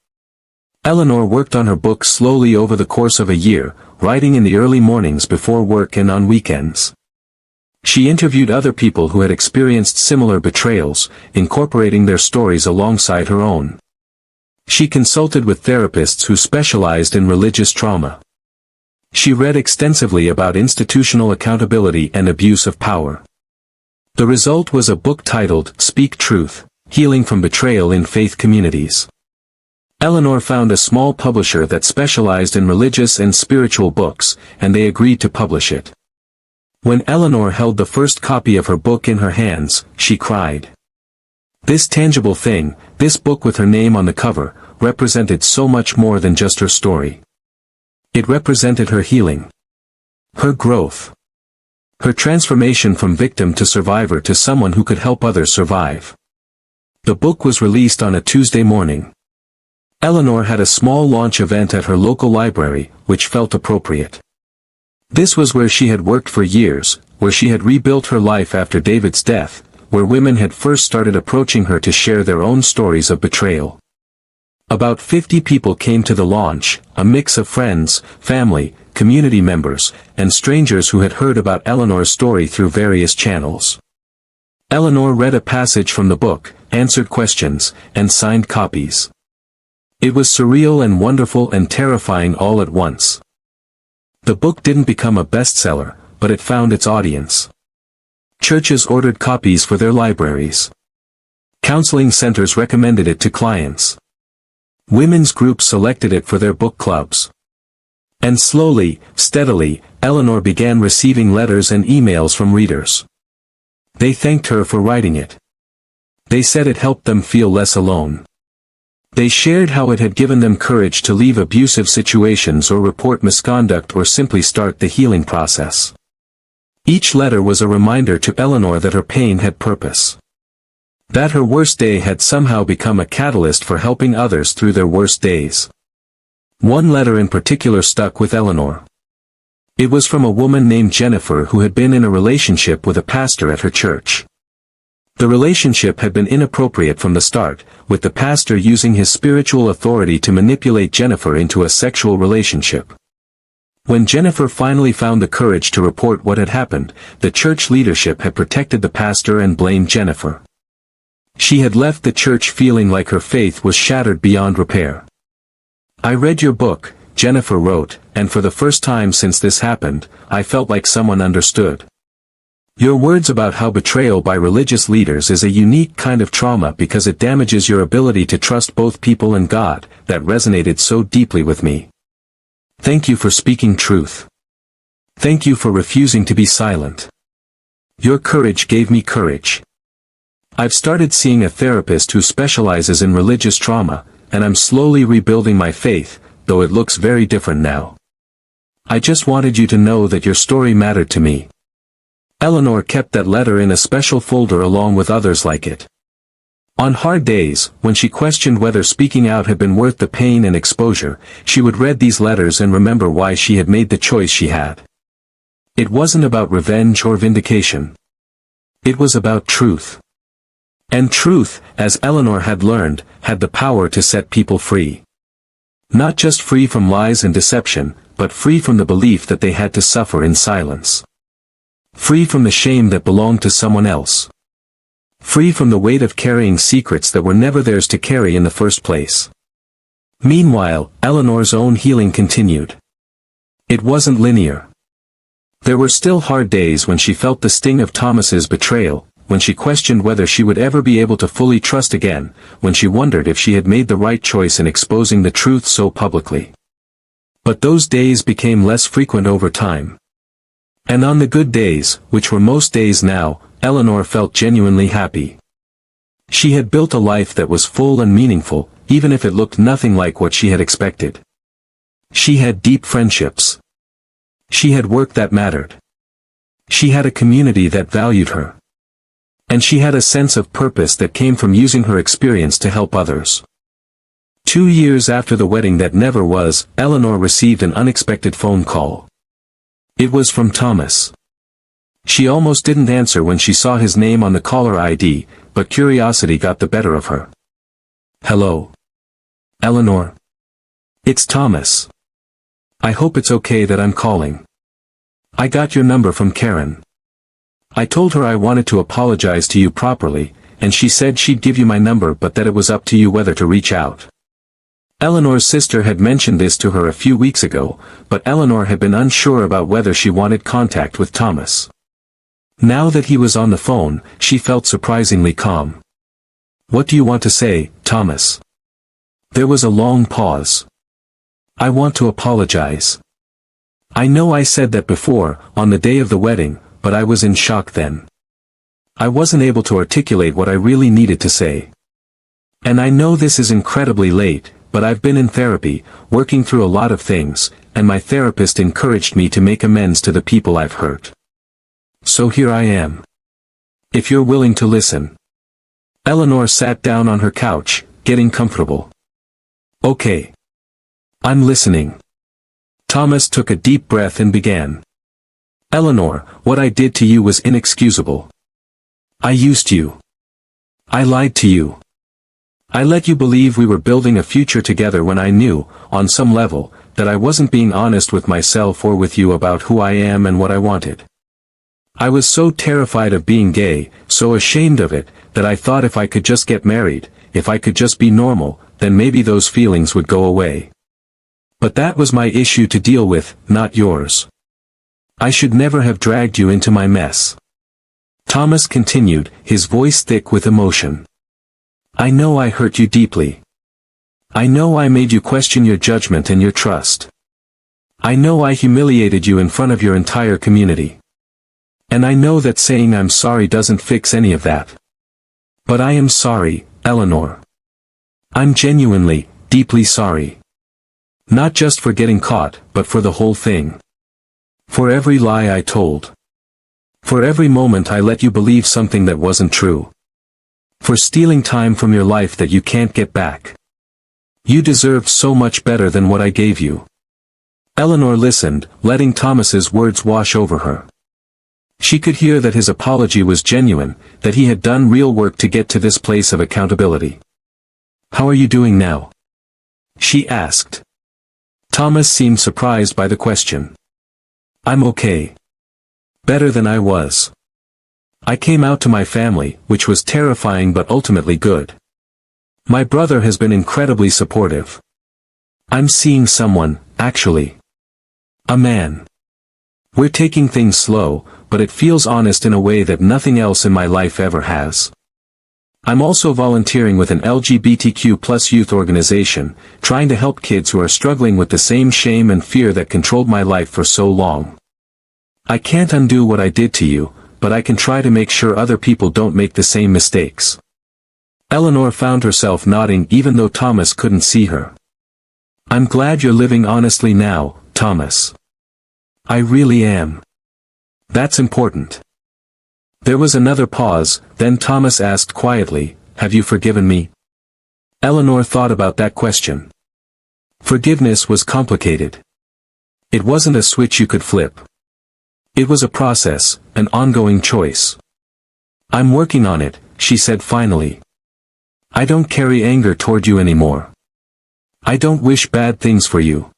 Eleanor worked on her book slowly over the course of a year, writing in the early mornings before work and on weekends. She interviewed other people who had experienced similar betrayals, incorporating their stories alongside her own. She consulted with therapists who specialized in religious trauma. She read extensively about institutional accountability and abuse of power. The result was a book titled Speak Truth: Healing from Betrayal in Faith Communities. Eleanor found a small publisher that specialized in religious and spiritual books, and they agreed to publish it. When Eleanor held the first copy of her book in her hands, she cried. This tangible thing, this book with her name on the cover, represented so much more than just her story. It represented her healing. Her growth. Her transformation from victim to survivor to someone who could help others survive. The book was released on a Tuesday morning. Eleanor had a small launch event at her local library, which felt appropriate. This was where she had worked for years, where she had rebuilt her life after David's death, where women had first started approaching her to share their own stories of betrayal. About 50 people came to the launch, a mix of friends, family, community members, and strangers who had heard about Eleanor's story through various channels. Eleanor read a passage from the book, answered questions, and signed copies. It was surreal and wonderful and terrifying all at once. The book didn't become a bestseller, but it found its audience. Churches ordered copies for their libraries. Counseling centers recommended it to clients. Women's groups selected it for their book clubs. And slowly, steadily, Eleanor began receiving letters and emails from readers. They thanked her for writing it. They said it helped them feel less alone. They shared how it had given them courage to leave abusive situations or report misconduct or simply start the healing process. Each letter was a reminder to Eleanor that her pain had purpose. That her worst day had somehow become a catalyst for helping others through their worst days. One letter in particular stuck with Eleanor. It was from a woman named Jennifer who had been in a relationship with a pastor at her church. The relationship had been inappropriate from the start, with the pastor using his spiritual authority to manipulate Jennifer into a sexual relationship. When Jennifer finally found the courage to report what had happened, the church leadership had protected the pastor and blamed Jennifer. She had left the church feeling like her faith was shattered beyond repair. "I read your book," Jennifer wrote, "and for the first time since this happened, I felt like someone understood. Your words about how betrayal by religious leaders is a unique kind of trauma because it damages your ability to trust both people and God, that resonated so deeply with me. Thank you for speaking truth. Thank you for refusing to be silent. Your courage gave me courage. I've started seeing a therapist who specializes in religious trauma, and I'm slowly rebuilding my faith, though it looks very different now. I just wanted you to know that your story mattered to me." Eleanor kept that letter in a special folder along with others like it. On hard days, when she questioned whether speaking out had been worth the pain and exposure, she would read these letters and remember why she had made the choice she had. It wasn't about revenge or vindication. It was about truth. And truth, as Eleanor had learned, had the power to set people free. Not just free from lies and deception, but free from the belief that they had to suffer in silence. Free from the shame that belonged to someone else. Free from the weight of carrying secrets that were never theirs to carry in the first place. Meanwhile, Eleanor's own healing continued. It wasn't linear. There were still hard days when she felt the sting of Thomas's betrayal, when she questioned whether she would ever be able to fully trust again, when she wondered if she had made the right choice in exposing the truth so publicly. But those days became less frequent over time. And on the good days, which were most days now, Eleanor felt genuinely happy. She had built a life that was full and meaningful, even if it looked nothing like what she had expected. She had deep friendships. She had work that mattered. She had a community that valued her. And she had a sense of purpose that came from using her experience to help others. 2 years after the wedding that never was, Eleanor received an unexpected phone call. It was from Thomas. She almost didn't answer when she saw his name on the caller ID, but curiosity got the better of her. "Hello? Eleanor? It's Thomas. I hope it's okay that I'm calling. I got your number from Karen. I told her I wanted to apologize to you properly, and she said she'd give you my number but that it was up to you whether to reach out." Eleanor's sister had mentioned this to her a few weeks ago, but Eleanor had been unsure about whether she wanted contact with Thomas. Now that he was on the phone, she felt surprisingly calm. "What do you want to say, Thomas?" There was a long pause. "I want to apologize. I know I said that before, on the day of the wedding, but I was in shock then. I wasn't able to articulate what I really needed to say. And I know this is incredibly late, but I've been in therapy, working through a lot of things, and my therapist encouraged me to make amends to the people I've hurt. So here I am. If you're willing to listen." Eleanor sat down on her couch, getting comfortable. "Okay. I'm listening." Thomas took a deep breath and began. "Eleanor, what I did to you was inexcusable. I used you. I lied to you. I let you believe we were building a future together when I knew, on some level, that I wasn't being honest with myself or with you about who I am and what I wanted. I was so terrified of being gay, so ashamed of it, that I thought if I could just get married, if I could just be normal, then maybe those feelings would go away. But that was my issue to deal with, not yours. I should never have dragged you into my mess. Thomas continued, his voice thick with emotion. I know I hurt you deeply. I know I made you question your judgment and your trust. I know I humiliated you in front of your entire community. And I know that saying I'm sorry doesn't fix any of that. But I am sorry, Eleanor. I'm genuinely, deeply sorry. Not just for getting caught, but for the whole thing. For every lie I told. For every moment I let you believe something that wasn't true. For stealing time from your life that you can't get back. You deserved so much better than what I gave you. Eleanor listened, letting Thomas's words wash over her. She could hear that his apology was genuine, that he had done real work to get to this place of accountability. How are you doing now? She asked. Thomas seemed surprised by the question. I'm okay. Better than I was. I came out to my family, which was terrifying but ultimately good. My brother has been incredibly supportive. I'm seeing someone, actually. A man. We're taking things slow, but it feels honest in a way that nothing else in my life ever has. I'm also volunteering with an LGBTQ+ youth organization, trying to help kids who are struggling with the same shame and fear that controlled my life for so long. I can't undo what I did to you, but I can try to make sure other people don't make the same mistakes. Eleanor found herself nodding even though Thomas couldn't see her. I'm glad you're living honestly now, Thomas. I really am. That's important. There was another pause, then Thomas asked quietly, have you forgiven me? Eleanor thought about that question. Forgiveness was complicated. It wasn't a switch you could flip. It was a process, an ongoing choice. I'm working on it, she said finally. I don't carry anger toward you anymore. I don't wish bad things for you.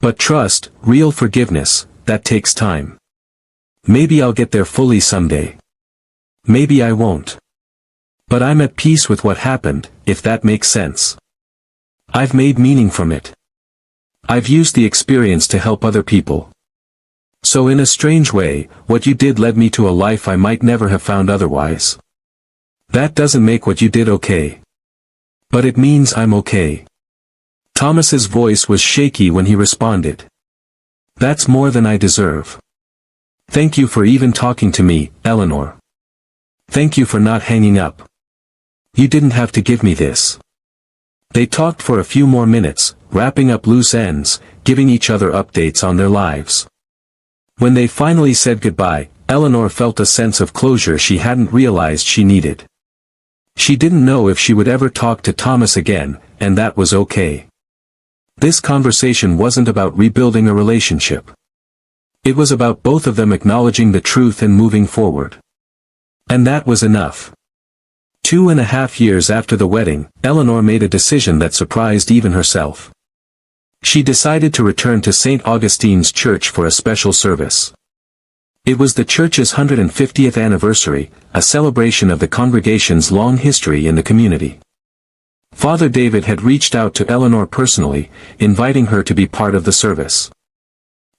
But trust, real forgiveness, that takes time. Maybe I'll get there fully someday. Maybe I won't. But I'm at peace with what happened, if that makes sense. I've made meaning from it. I've used the experience to help other people. So in a strange way, what you did led me to a life I might never have found otherwise. That doesn't make what you did okay. But it means I'm okay. Thomas's voice was shaky when he responded. That's more than I deserve. Thank you for even talking to me, Eleanor. Thank you for not hanging up. You didn't have to give me this. They talked for a few more minutes, wrapping up loose ends, giving each other updates on their lives. When they finally said goodbye, Eleanor felt a sense of closure she hadn't realized she needed. She didn't know if she would ever talk to Thomas again, and that was okay. This conversation wasn't about rebuilding a relationship. It was about both of them acknowledging the truth and moving forward. And that was enough. 2.5 years after the wedding, Eleanor made a decision that surprised even herself. She decided to return to St. Augustine's Church for a special service. It was the church's 150th anniversary, a celebration of the congregation's long history in the community. Father David had reached out to Eleanor personally, inviting her to be part of the service.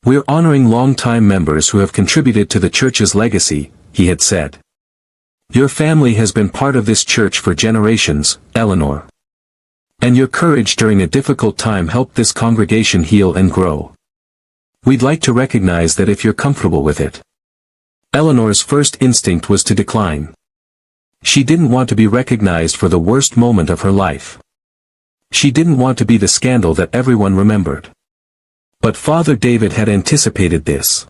We're honoring long-time members who have contributed to the church's legacy, he had said. Your family has been part of this church for generations, Eleanor. And your courage during a difficult time helped this congregation heal and grow. We'd like to recognize that if you're comfortable with it. Eleanor's first instinct was to decline. She didn't want to be recognized for the worst moment of her life. She didn't want to be the scandal that everyone remembered. But Father David had anticipated this.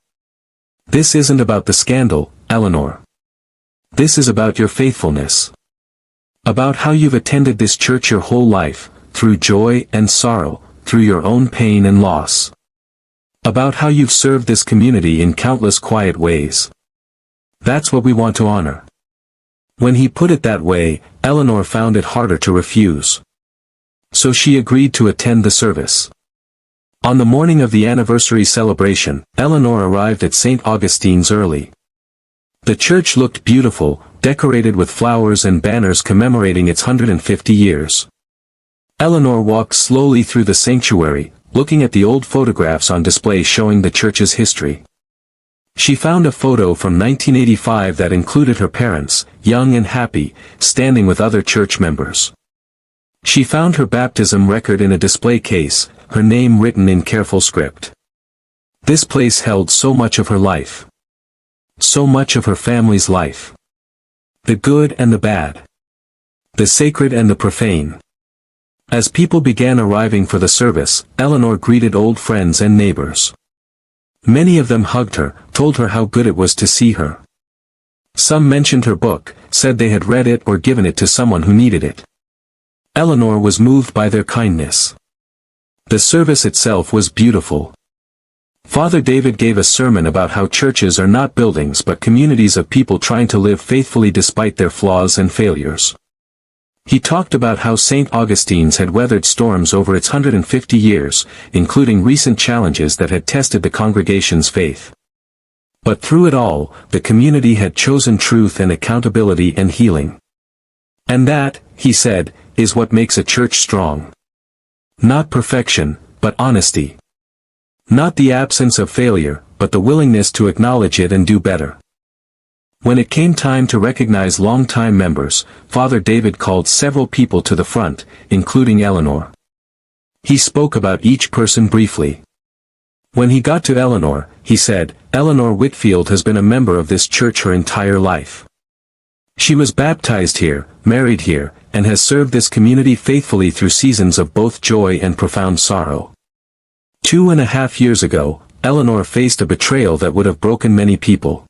This isn't about the scandal, Eleanor. This is about your faithfulness. About how you've attended this church your whole life, through joy and sorrow, through your own pain and loss. About how you've served this community in countless quiet ways. That's what we want to honor. When he put it that way, Eleanor found it harder to refuse. So she agreed to attend the service. On the morning of the anniversary celebration, Eleanor arrived at St. Augustine's early. The church looked beautiful, decorated with flowers and banners commemorating its 150 years. Eleanor walked slowly through the sanctuary, looking at the old photographs on display showing the church's history. She found a photo from 1985 that included her parents, young and happy, standing with other church members. She found her baptism record in a display case, her name written in careful script. This place held so much of her life. So much of her family's life. The good and the bad. The sacred and the profane. As people began arriving for the service, Eleanor greeted old friends and neighbors. Many of them hugged her, told her how good it was to see her. Some mentioned her book, said they had read it or given it to someone who needed it. Eleanor was moved by their kindness. The service itself was beautiful. Father David gave a sermon about how churches are not buildings but communities of people trying to live faithfully despite their flaws and failures. He talked about how St. Augustine's had weathered storms over its 150 years, including recent challenges that had tested the congregation's faith. But through it all, the community had chosen truth and accountability and healing. And that, he said, is what makes a church strong. Not perfection, but honesty. Not the absence of failure, but the willingness to acknowledge it and do better. When it came time to recognize long-time members, Father David called several people to the front, including Eleanor. He spoke about each person briefly. When he got to Eleanor, he said, "Eleanor Whitfield has been a member of this church her entire life. She was baptized here, married here, and has served this community faithfully through seasons of both joy and profound sorrow." 2.5 years ago, Eleanor faced a betrayal that would have broken many people.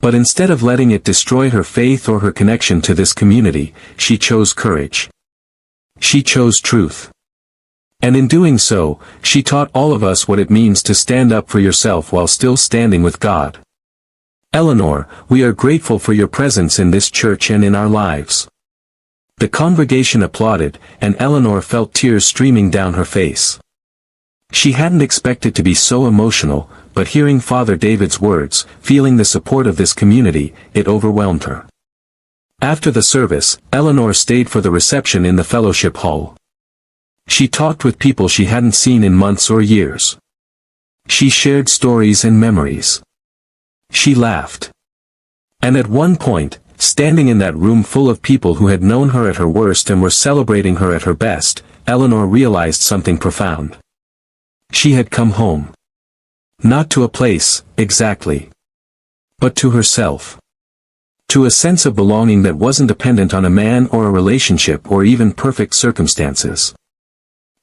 But instead of letting it destroy her faith or her connection to this community, she chose courage. She chose truth. And in doing so, she taught all of us what it means to stand up for yourself while still standing with God. Eleanor, we are grateful for your presence in this church and in our lives. The congregation applauded, and Eleanor felt tears streaming down her face. She hadn't expected to be so emotional, but hearing Father David's words, feeling the support of this community, it overwhelmed her. After the service, Eleanor stayed for the reception in the fellowship hall. She talked with people she hadn't seen in months or years. She shared stories and memories. She laughed. And at one point, standing in that room full of people who had known her at her worst and were celebrating her at her best, Eleanor realized something profound. She had come home. Not to a place, exactly. But to herself. To a sense of belonging that wasn't dependent on a man or a relationship or even perfect circumstances.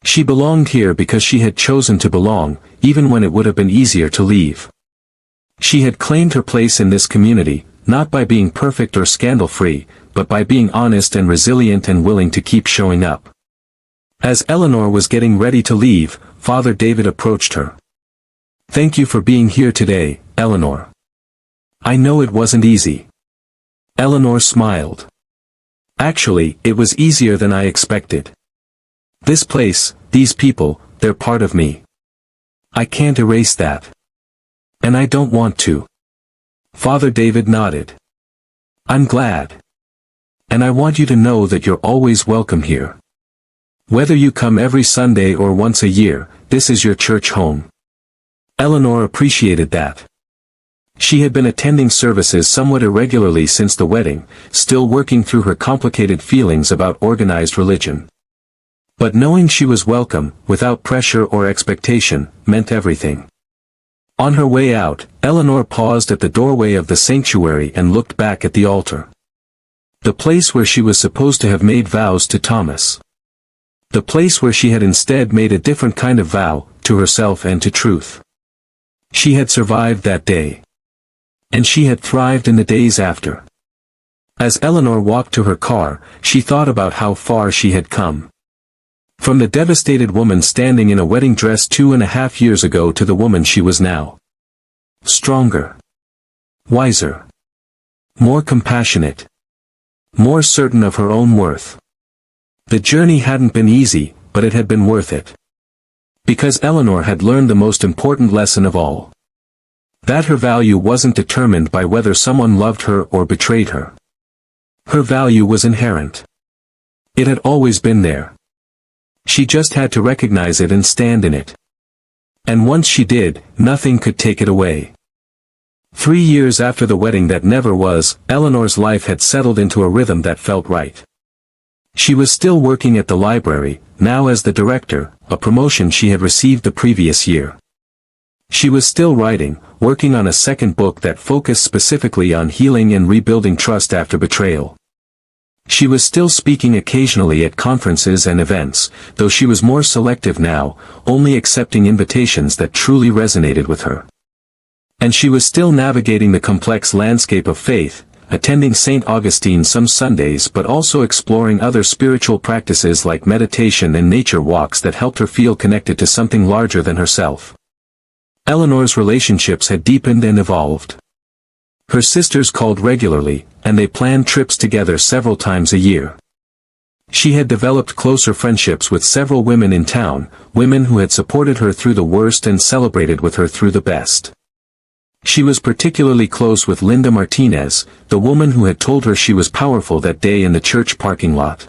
She belonged here because she had chosen to belong, even when it would have been easier to leave. She had claimed her place in this community, not by being perfect or scandal-free, but by being honest and resilient and willing to keep showing up. As Eleanor was getting ready to leave, Father David approached her. "Thank you for being here today, Eleanor. I know it wasn't easy." Eleanor smiled. "Actually, it was easier than I expected. This place, these people, they're part of me. I can't erase that. And I don't want to." Father David nodded. "I'm glad. And I want you to know that you're always welcome here. Whether you come every Sunday or once a year, this is your church home." Eleanor appreciated that. She had been attending services somewhat irregularly since the wedding, still working through her complicated feelings about organized religion. But knowing she was welcome, without pressure or expectation, meant everything. On her way out, Eleanor paused at the doorway of the sanctuary and looked back at the altar. The place where she was supposed to have made vows to Thomas. The place where she had instead made a different kind of vow, to herself and to truth. She had survived that day. And she had thrived in the days after. As Eleanor walked to her car, she thought about how far she had come. From the devastated woman standing in a wedding dress 2.5 years ago to the woman she was now. Stronger. Wiser. More compassionate. More certain of her own worth. The journey hadn't been easy, but it had been worth it. Because Eleanor had learned the most important lesson of all. That her value wasn't determined by whether someone loved her or betrayed her. Her value was inherent. It had always been there. She just had to recognize it and stand in it. And once she did, nothing could take it away. 3 years after the wedding that never was, Eleanor's life had settled into a rhythm that felt right. She was still working at the library, now as the director, a promotion she had received the previous year. She was still writing, working on a second book that focused specifically on healing and rebuilding trust after betrayal. She was still speaking occasionally at conferences and events, though she was more selective now, only accepting invitations that truly resonated with her. And she was still navigating the complex landscape of faith, attending St. Augustine some Sundays but also exploring other spiritual practices like meditation and nature walks that helped her feel connected to something larger than herself. Eleanor's relationships had deepened and evolved. Her sisters called regularly, and they planned trips together several times a year. She had developed closer friendships with several women in town, women who had supported her through the worst and celebrated with her through the best. She was particularly close with Linda Martinez, the woman who had told her she was powerful that day in the church parking lot.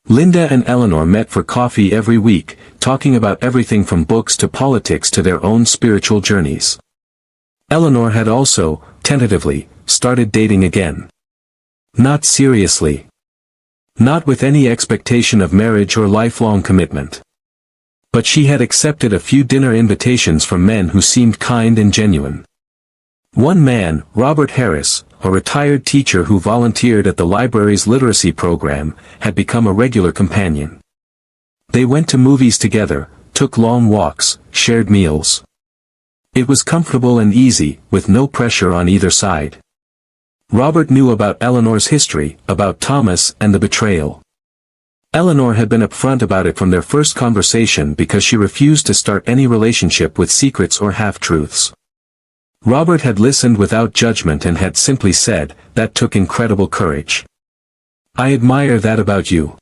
Linda and Eleanor met for coffee every week, talking about everything from books to politics to their own spiritual journeys. Eleanor had also, tentatively, started dating again. Not seriously. Not with any expectation of marriage or lifelong commitment. But she had accepted a few dinner invitations from men who seemed kind and genuine. One man, Robert Harris, a retired teacher who volunteered at the library's literacy program, had become a regular companion. They went to movies together, took long walks, shared meals. It was comfortable and easy, with no pressure on either side. Robert knew about Eleanor's history, about Thomas and the betrayal. Eleanor had been upfront about it from their first conversation because she refused to start any relationship with secrets or half-truths. Robert had listened without judgment and had simply said, "That took incredible courage. I admire that about you."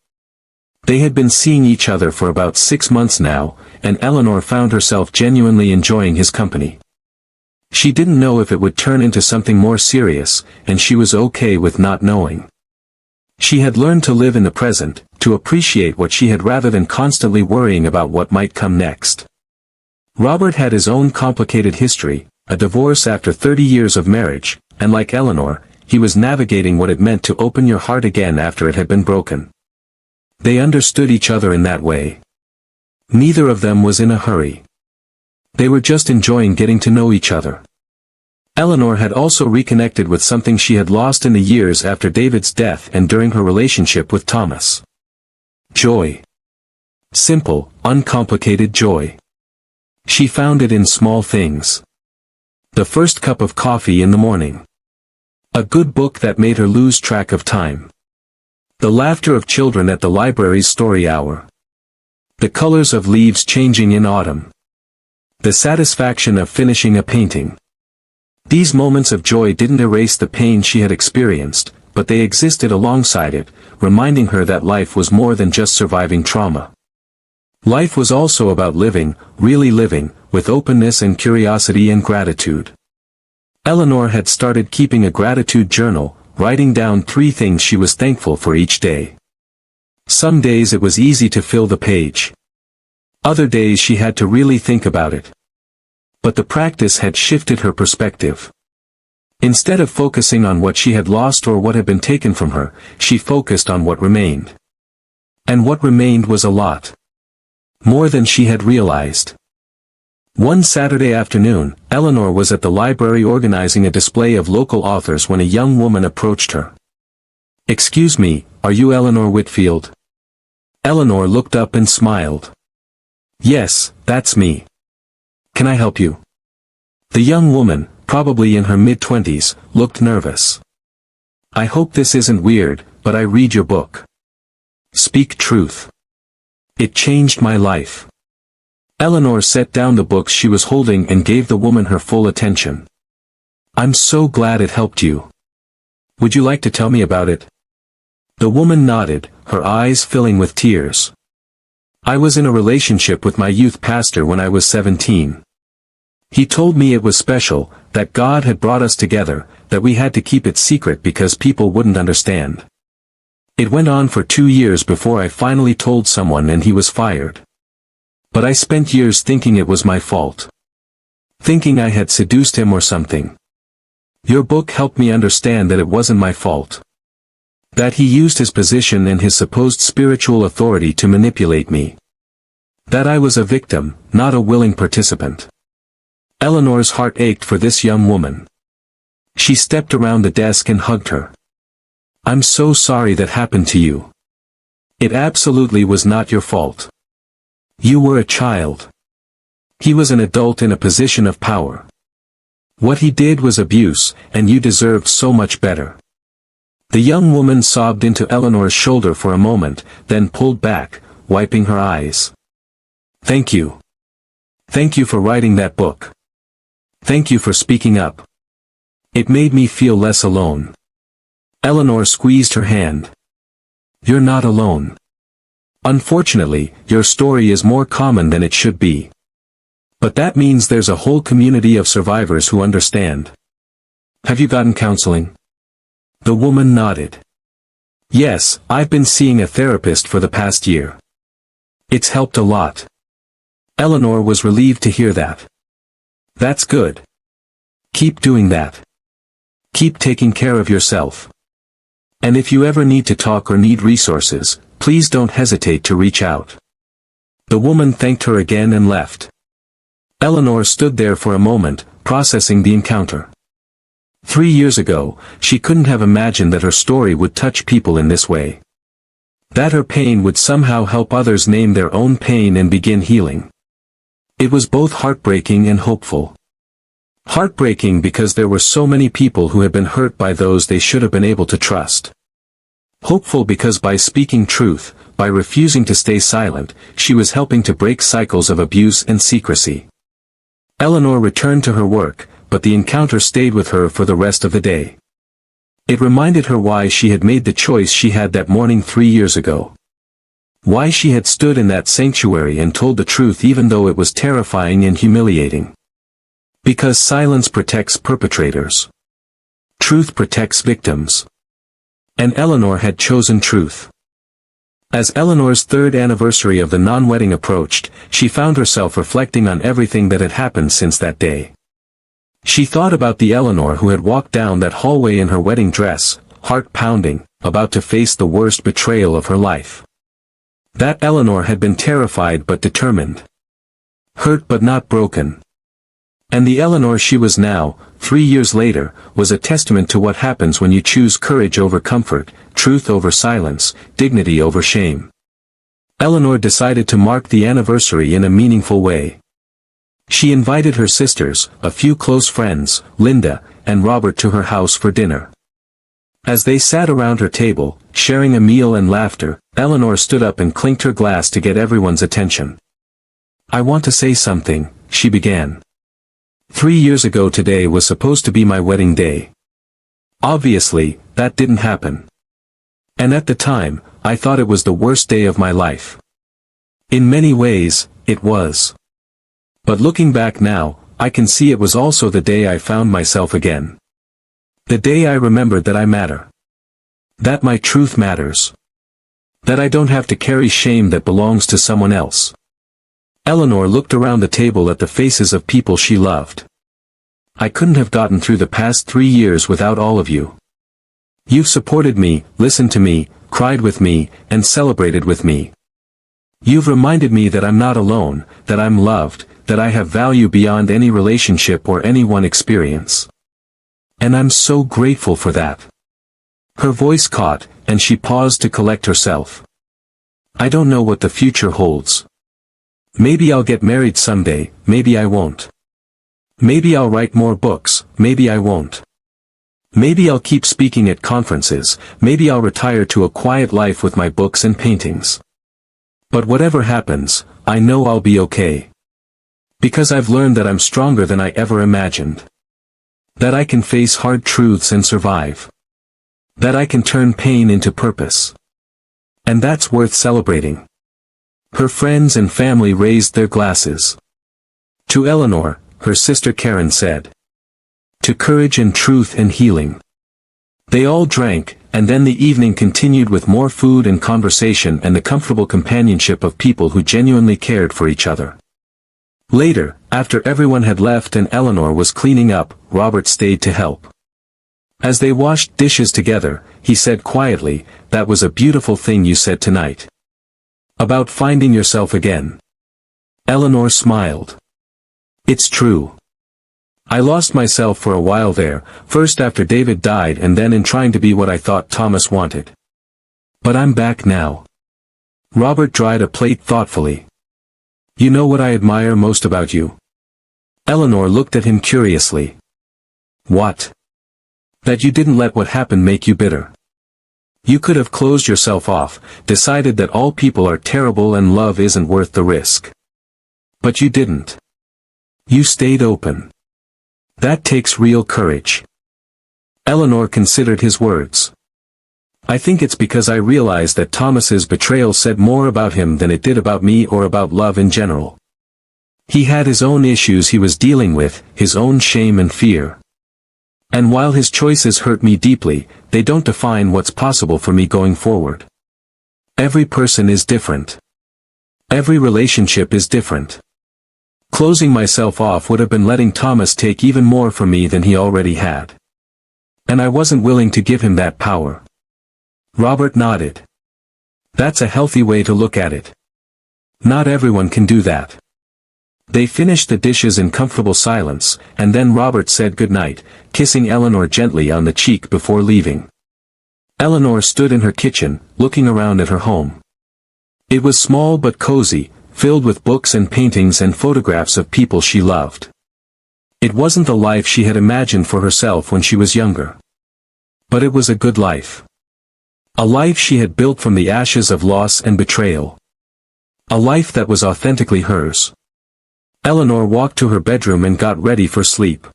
They had been seeing each other for about 6 months now, and Eleanor found herself genuinely enjoying his company. She didn't know if it would turn into something more serious, and she was okay with not knowing. She had learned to live in the present, to appreciate what she had rather than constantly worrying about what might come next. Robert had his own complicated history, a divorce after 30 years of marriage, and like Eleanor, he was navigating what it meant to open your heart again after it had been broken. They understood each other in that way. Neither of them was in a hurry. They were just enjoying getting to know each other. Eleanor had also reconnected with something she had lost in the years after David's death and during her relationship with Thomas. Joy. Simple, uncomplicated joy. She found it in small things. The first cup of coffee in the morning. A good book that made her lose track of time. The laughter of children at the library's story hour. The colors of leaves changing in autumn. The satisfaction of finishing a painting. These moments of joy didn't erase the pain she had experienced, but they existed alongside it, reminding her that life was more than just surviving trauma. Life was also about living, really living, with openness and curiosity and gratitude. Eleanor had started keeping a gratitude journal, writing down 3 things she was thankful for each day. Some days it was easy to fill the page. Other days she had to really think about it. But the practice had shifted her perspective. Instead of focusing on what she had lost or what had been taken from her, she focused on what remained. And what remained was a lot. More than she had realized. One Saturday afternoon, Eleanor was at the library organizing a display of local authors when a young woman approached her. "Excuse me, are you Eleanor Whitfield?" Eleanor looked up and smiled. "Yes, that's me. Can I help you?" The young woman, probably in her mid-20s, looked nervous. "I hope this isn't weird, but I read your book. Speak Truth. It changed my life." Eleanor set down the books she was holding and gave the woman her full attention. "I'm so glad it helped you. Would you like to tell me about it?" The woman nodded, her eyes filling with tears. "I was in a relationship with my youth pastor when I was 17. He told me it was special, that God had brought us together, that we had to keep it secret because people wouldn't understand. It went on for 2 years before I finally told someone and he was fired. But I spent years thinking it was my fault. Thinking I had seduced him or something. Your book helped me understand that it wasn't my fault. That he used his position and his supposed spiritual authority to manipulate me. That I was a victim, not a willing participant. Eleanor's heart ached for this young woman. She stepped around the desk and hugged her. I'm so sorry that happened to you. It absolutely was not your fault. You were a child. He was an adult in a position of power. What he did was abuse, and you deserved so much better. The young woman sobbed into Eleanor's shoulder for a moment, then pulled back, wiping her eyes. Thank you. Thank you for writing that book. Thank you for speaking up. It made me feel less alone. Eleanor squeezed her hand. You're not alone. Unfortunately, your story is more common than it should be. But that means there's a whole community of survivors who understand. Have you gotten counseling? The woman nodded. Yes, I've been seeing a therapist for the past year. It's helped a lot. Eleanor was relieved to hear that. That's good. Keep doing that. Keep taking care of yourself. And if you ever need to talk or need resources, please don't hesitate to reach out. The woman thanked her again and left. Eleanor stood there for a moment, processing the encounter. 3 years ago, she couldn't have imagined that her story would touch people in this way. That her pain would somehow help others name their own pain and begin healing. It was both heartbreaking and hopeful. Heartbreaking because there were so many people who had been hurt by those they should have been able to trust. Hopeful because by speaking truth, by refusing to stay silent, she was helping to break cycles of abuse and secrecy. Eleanor returned to her work, but the encounter stayed with her for the rest of the day. It reminded her why she had made the choice she had that morning 3 years ago. Why she had stood in that sanctuary and told the truth even though it was terrifying and humiliating. Because silence protects perpetrators. Truth protects victims. And Eleanor had chosen truth. As Eleanor's 3rd anniversary of the non-wedding approached, she found herself reflecting on everything that had happened since that day. She thought about the Eleanor who had walked down that hallway in her wedding dress, heart pounding, about to face the worst betrayal of her life. That Eleanor had been terrified but determined. Hurt but not broken. And the Eleanor she was now, 3 years later, was a testament to what happens when you choose courage over comfort, truth over silence, dignity over shame. Eleanor decided to mark the anniversary in a meaningful way. She invited her sisters, a few close friends, Linda, and Robert to her house for dinner. As they sat around her table, sharing a meal and laughter, Eleanor stood up and clinked her glass to get everyone's attention. I want to say something, she began. 3 years ago today was supposed to be my wedding day. Obviously, that didn't happen. And at the time, I thought it was the worst day of my life. In many ways, it was. But looking back now, I can see it was also the day I found myself again. The day I remembered that I matter. That my truth matters. That I don't have to carry shame that belongs to someone else. Eleanor looked around the table at the faces of people she loved. I couldn't have gotten through the past 3 years without all of you. You've supported me, listened to me, cried with me, and celebrated with me. You've reminded me that I'm not alone, that I'm loved, that I have value beyond any relationship or any one experience. And I'm so grateful for that. Her voice caught, and she paused to collect herself. I don't know what the future holds. Maybe I'll get married someday, maybe I won't. Maybe I'll write more books, maybe I won't. Maybe I'll keep speaking at conferences, maybe I'll retire to a quiet life with my books and paintings. But whatever happens, I know I'll be okay. Because I've learned that I'm stronger than I ever imagined. That I can face hard truths and survive. That I can turn pain into purpose. And that's worth celebrating. Her friends and family raised their glasses. To Eleanor, her sister Karen said. To courage and truth and healing. They all drank, and then the evening continued with more food and conversation and the comfortable companionship of people who genuinely cared for each other. Later, after everyone had left and Eleanor was cleaning up, Robert stayed to help. As they washed dishes together, he said quietly, "That was a beautiful thing you said tonight. About finding yourself again." Eleanor smiled. "It's true. I lost myself for a while there, first after David died and then in trying to be what I thought Thomas wanted. But I'm back now." Robert dried a plate thoughtfully. "You know what I admire most about you?" Eleanor looked at him curiously. "What?" "That you didn't let what happened make you bitter. You could have closed yourself off, decided that all people are terrible and love isn't worth the risk. But you didn't. You stayed open. That takes real courage." Eleanor considered his words. "I think it's because I realized that Thomas's betrayal said more about him than it did about me or about love in general. He had his own issues he was dealing with, his own shame and fear. And while his choices hurt me deeply, they don't define what's possible for me going forward. Every person is different. Every relationship is different. Closing myself off would have been letting Thomas take even more from me than he already had. And I wasn't willing to give him that power." Robert nodded. "That's a healthy way to look at it. Not everyone can do that." They finished the dishes in comfortable silence, and then Robert said goodnight, kissing Eleanor gently on the cheek before leaving. Eleanor stood in her kitchen, looking around at her home. It was small but cozy, filled with books and paintings and photographs of people she loved. It wasn't the life she had imagined for herself when she was younger. But it was a good life. A life she had built from the ashes of loss and betrayal. A life that was authentically hers. Eleanor walked to her bedroom and got ready for sleep.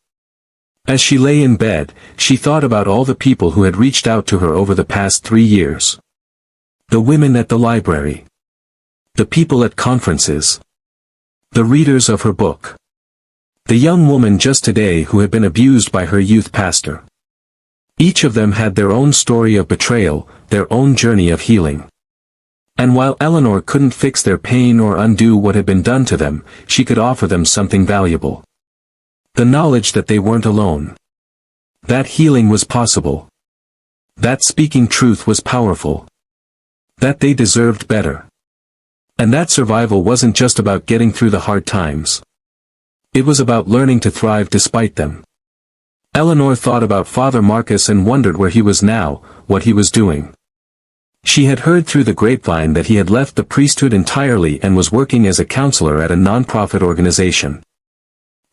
As she lay in bed, she thought about all the people who had reached out to her over the past 3 years. The women at the library. The people at conferences. The readers of her book. The young woman just today who had been abused by her youth pastor. Each of them had their own story of betrayal, their own journey of healing. And while Eleanor couldn't fix their pain or undo what had been done to them, she could offer them something valuable. The knowledge that they weren't alone. That healing was possible. That speaking truth was powerful. That they deserved better. And that survival wasn't just about getting through the hard times. It was about learning to thrive despite them. Eleanor thought about Father Marcus and wondered where he was now, what he was doing. She had heard through the grapevine that he had left the priesthood entirely and was working as a counselor at a non-profit organization.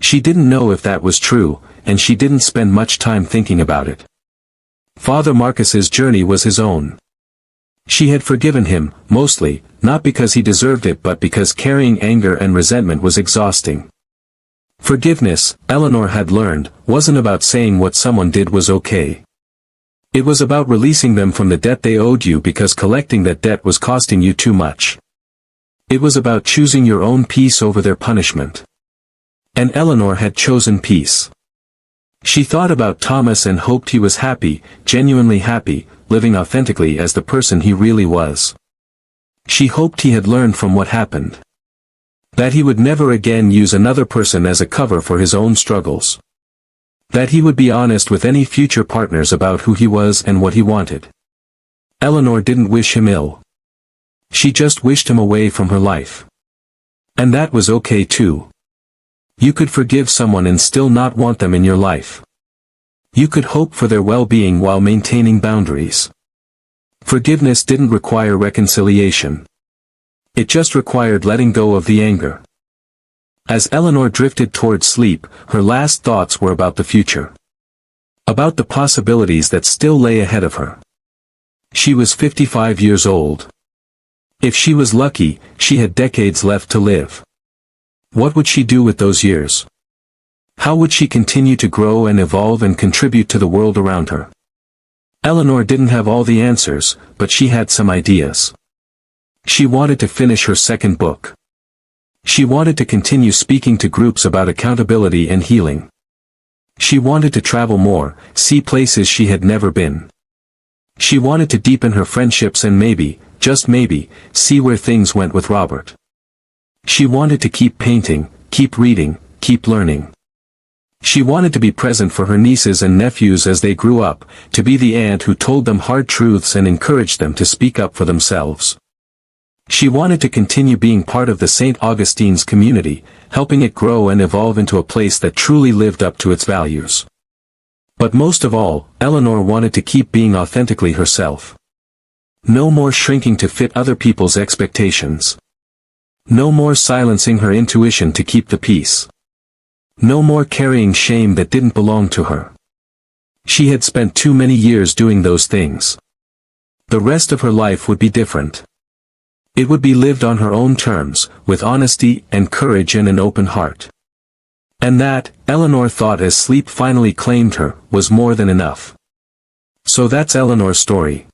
She didn't know if that was true, and she didn't spend much time thinking about it. Father Marcus's journey was his own. She had forgiven him, mostly, not because he deserved it but because carrying anger and resentment was exhausting. Forgiveness, Eleanor had learned, wasn't about saying what someone did was okay. It was about releasing them from the debt they owed you because collecting that debt was costing you too much. It was about choosing your own peace over their punishment. And Eleanor had chosen peace. She thought about Thomas and hoped he was happy, genuinely happy, living authentically as the person he really was. She hoped he had learned from what happened. That he would never again use another person as a cover for his own struggles. That he would be honest with any future partners about who he was and what he wanted. Eleanor didn't wish him ill. She just wished him away from her life. And that was okay too. You could forgive someone and still not want them in your life. You could hope for their well-being while maintaining boundaries. Forgiveness didn't require reconciliation. It just required letting go of the anger. As Eleanor drifted toward sleep, her last thoughts were about the future. About the possibilities that still lay ahead of her. She was 55 years old. If she was lucky, she had decades left to live. What would she do with those years? How would she continue to grow and evolve and contribute to the world around her? Eleanor didn't have all the answers, but she had some ideas. She wanted to finish her second book. She wanted to continue speaking to groups about accountability and healing. She wanted to travel more, see places she had never been. She wanted to deepen her friendships and maybe, just maybe, see where things went with Robert. She wanted to keep painting, keep reading, keep learning. She wanted to be present for her nieces and nephews as they grew up, to be the aunt who told them hard truths and encouraged them to speak up for themselves. She wanted to continue being part of the St. Augustine's community, helping it grow and evolve into a place that truly lived up to its values. But most of all, Eleanor wanted to keep being authentically herself. No more shrinking to fit other people's expectations. No more silencing her intuition to keep the peace. No more carrying shame that didn't belong to her. She had spent too many years doing those things. The rest of her life would be different. It would be lived on her own terms, with honesty and courage and an open heart. And that, Eleanor thought as sleep finally claimed her, was more than enough. So that's Eleanor's story.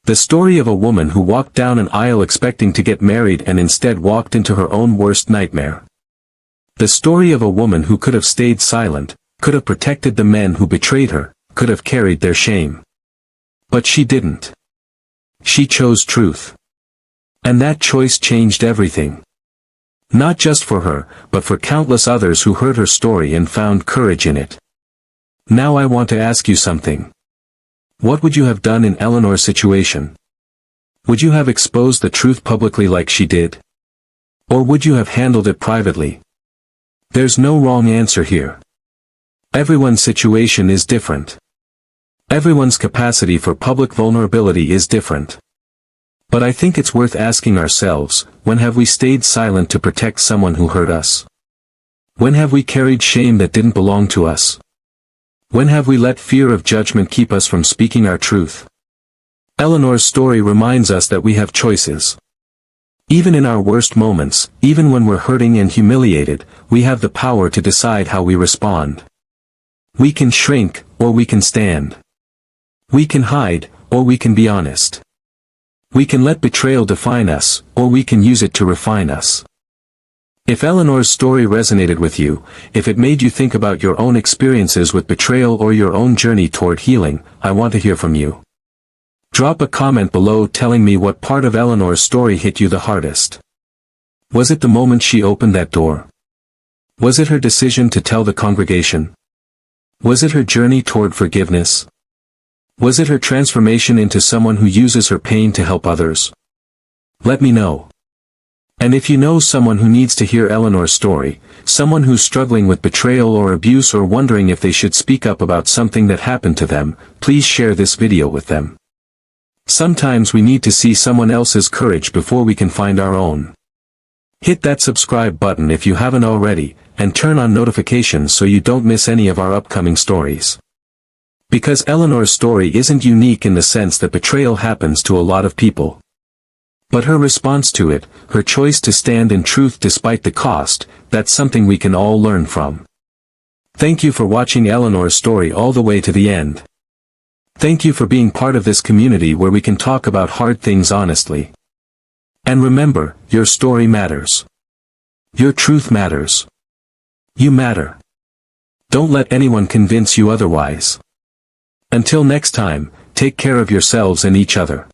The story of a woman who walked down an aisle expecting to get married and instead walked into her own worst nightmare. The story of a woman who could have stayed silent, could have protected the men who betrayed her, could have carried their shame. But she didn't. She chose truth. And that choice changed everything. Not just for her, but for countless others who heard her story and found courage in it. Now I want to ask you something. What would you have done in Eleanor's situation? Would you have exposed the truth publicly like she did? Or would you have handled it privately? There's no wrong answer here. Everyone's situation is different. Everyone's capacity for public vulnerability is different. But I think it's worth asking ourselves, when have we stayed silent to protect someone who hurt us? When have we carried shame that didn't belong to us? When have we let fear of judgment keep us from speaking our truth? Eleanor's story reminds us that we have choices. Even in our worst moments, even when we're hurting and humiliated, we have the power to decide how we respond. We can shrink, or we can stand. We can hide, or we can be honest. We can let betrayal define us, or we can use it to refine us. If Eleanor's story resonated with you, if it made you think about your own experiences with betrayal or your own journey toward healing, I want to hear from you. Drop a comment below telling me what part of Eleanor's story hit you the hardest. Was it the moment she opened that door? Was it her decision to tell the congregation? Was it her journey toward forgiveness? Was it her transformation into someone who uses her pain to help others? Let me know. And if you know someone who needs to hear Eleanor's story, someone who's struggling with betrayal or abuse or wondering if they should speak up about something that happened to them, please share this video with them. Sometimes we need to see someone else's courage before we can find our own. Hit that subscribe button if you haven't already, and turn on notifications so you don't miss any of our upcoming stories. Because Eleanor's story isn't unique in the sense that betrayal happens to a lot of people. But her response to it, her choice to stand in truth despite the cost, that's something we can all learn from. Thank you for watching Eleanor's story all the way to the end. Thank you for being part of this community where we can talk about hard things honestly. And remember, your story matters. Your truth matters. You matter. Don't let anyone convince you otherwise. Until next time, take care of yourselves and each other.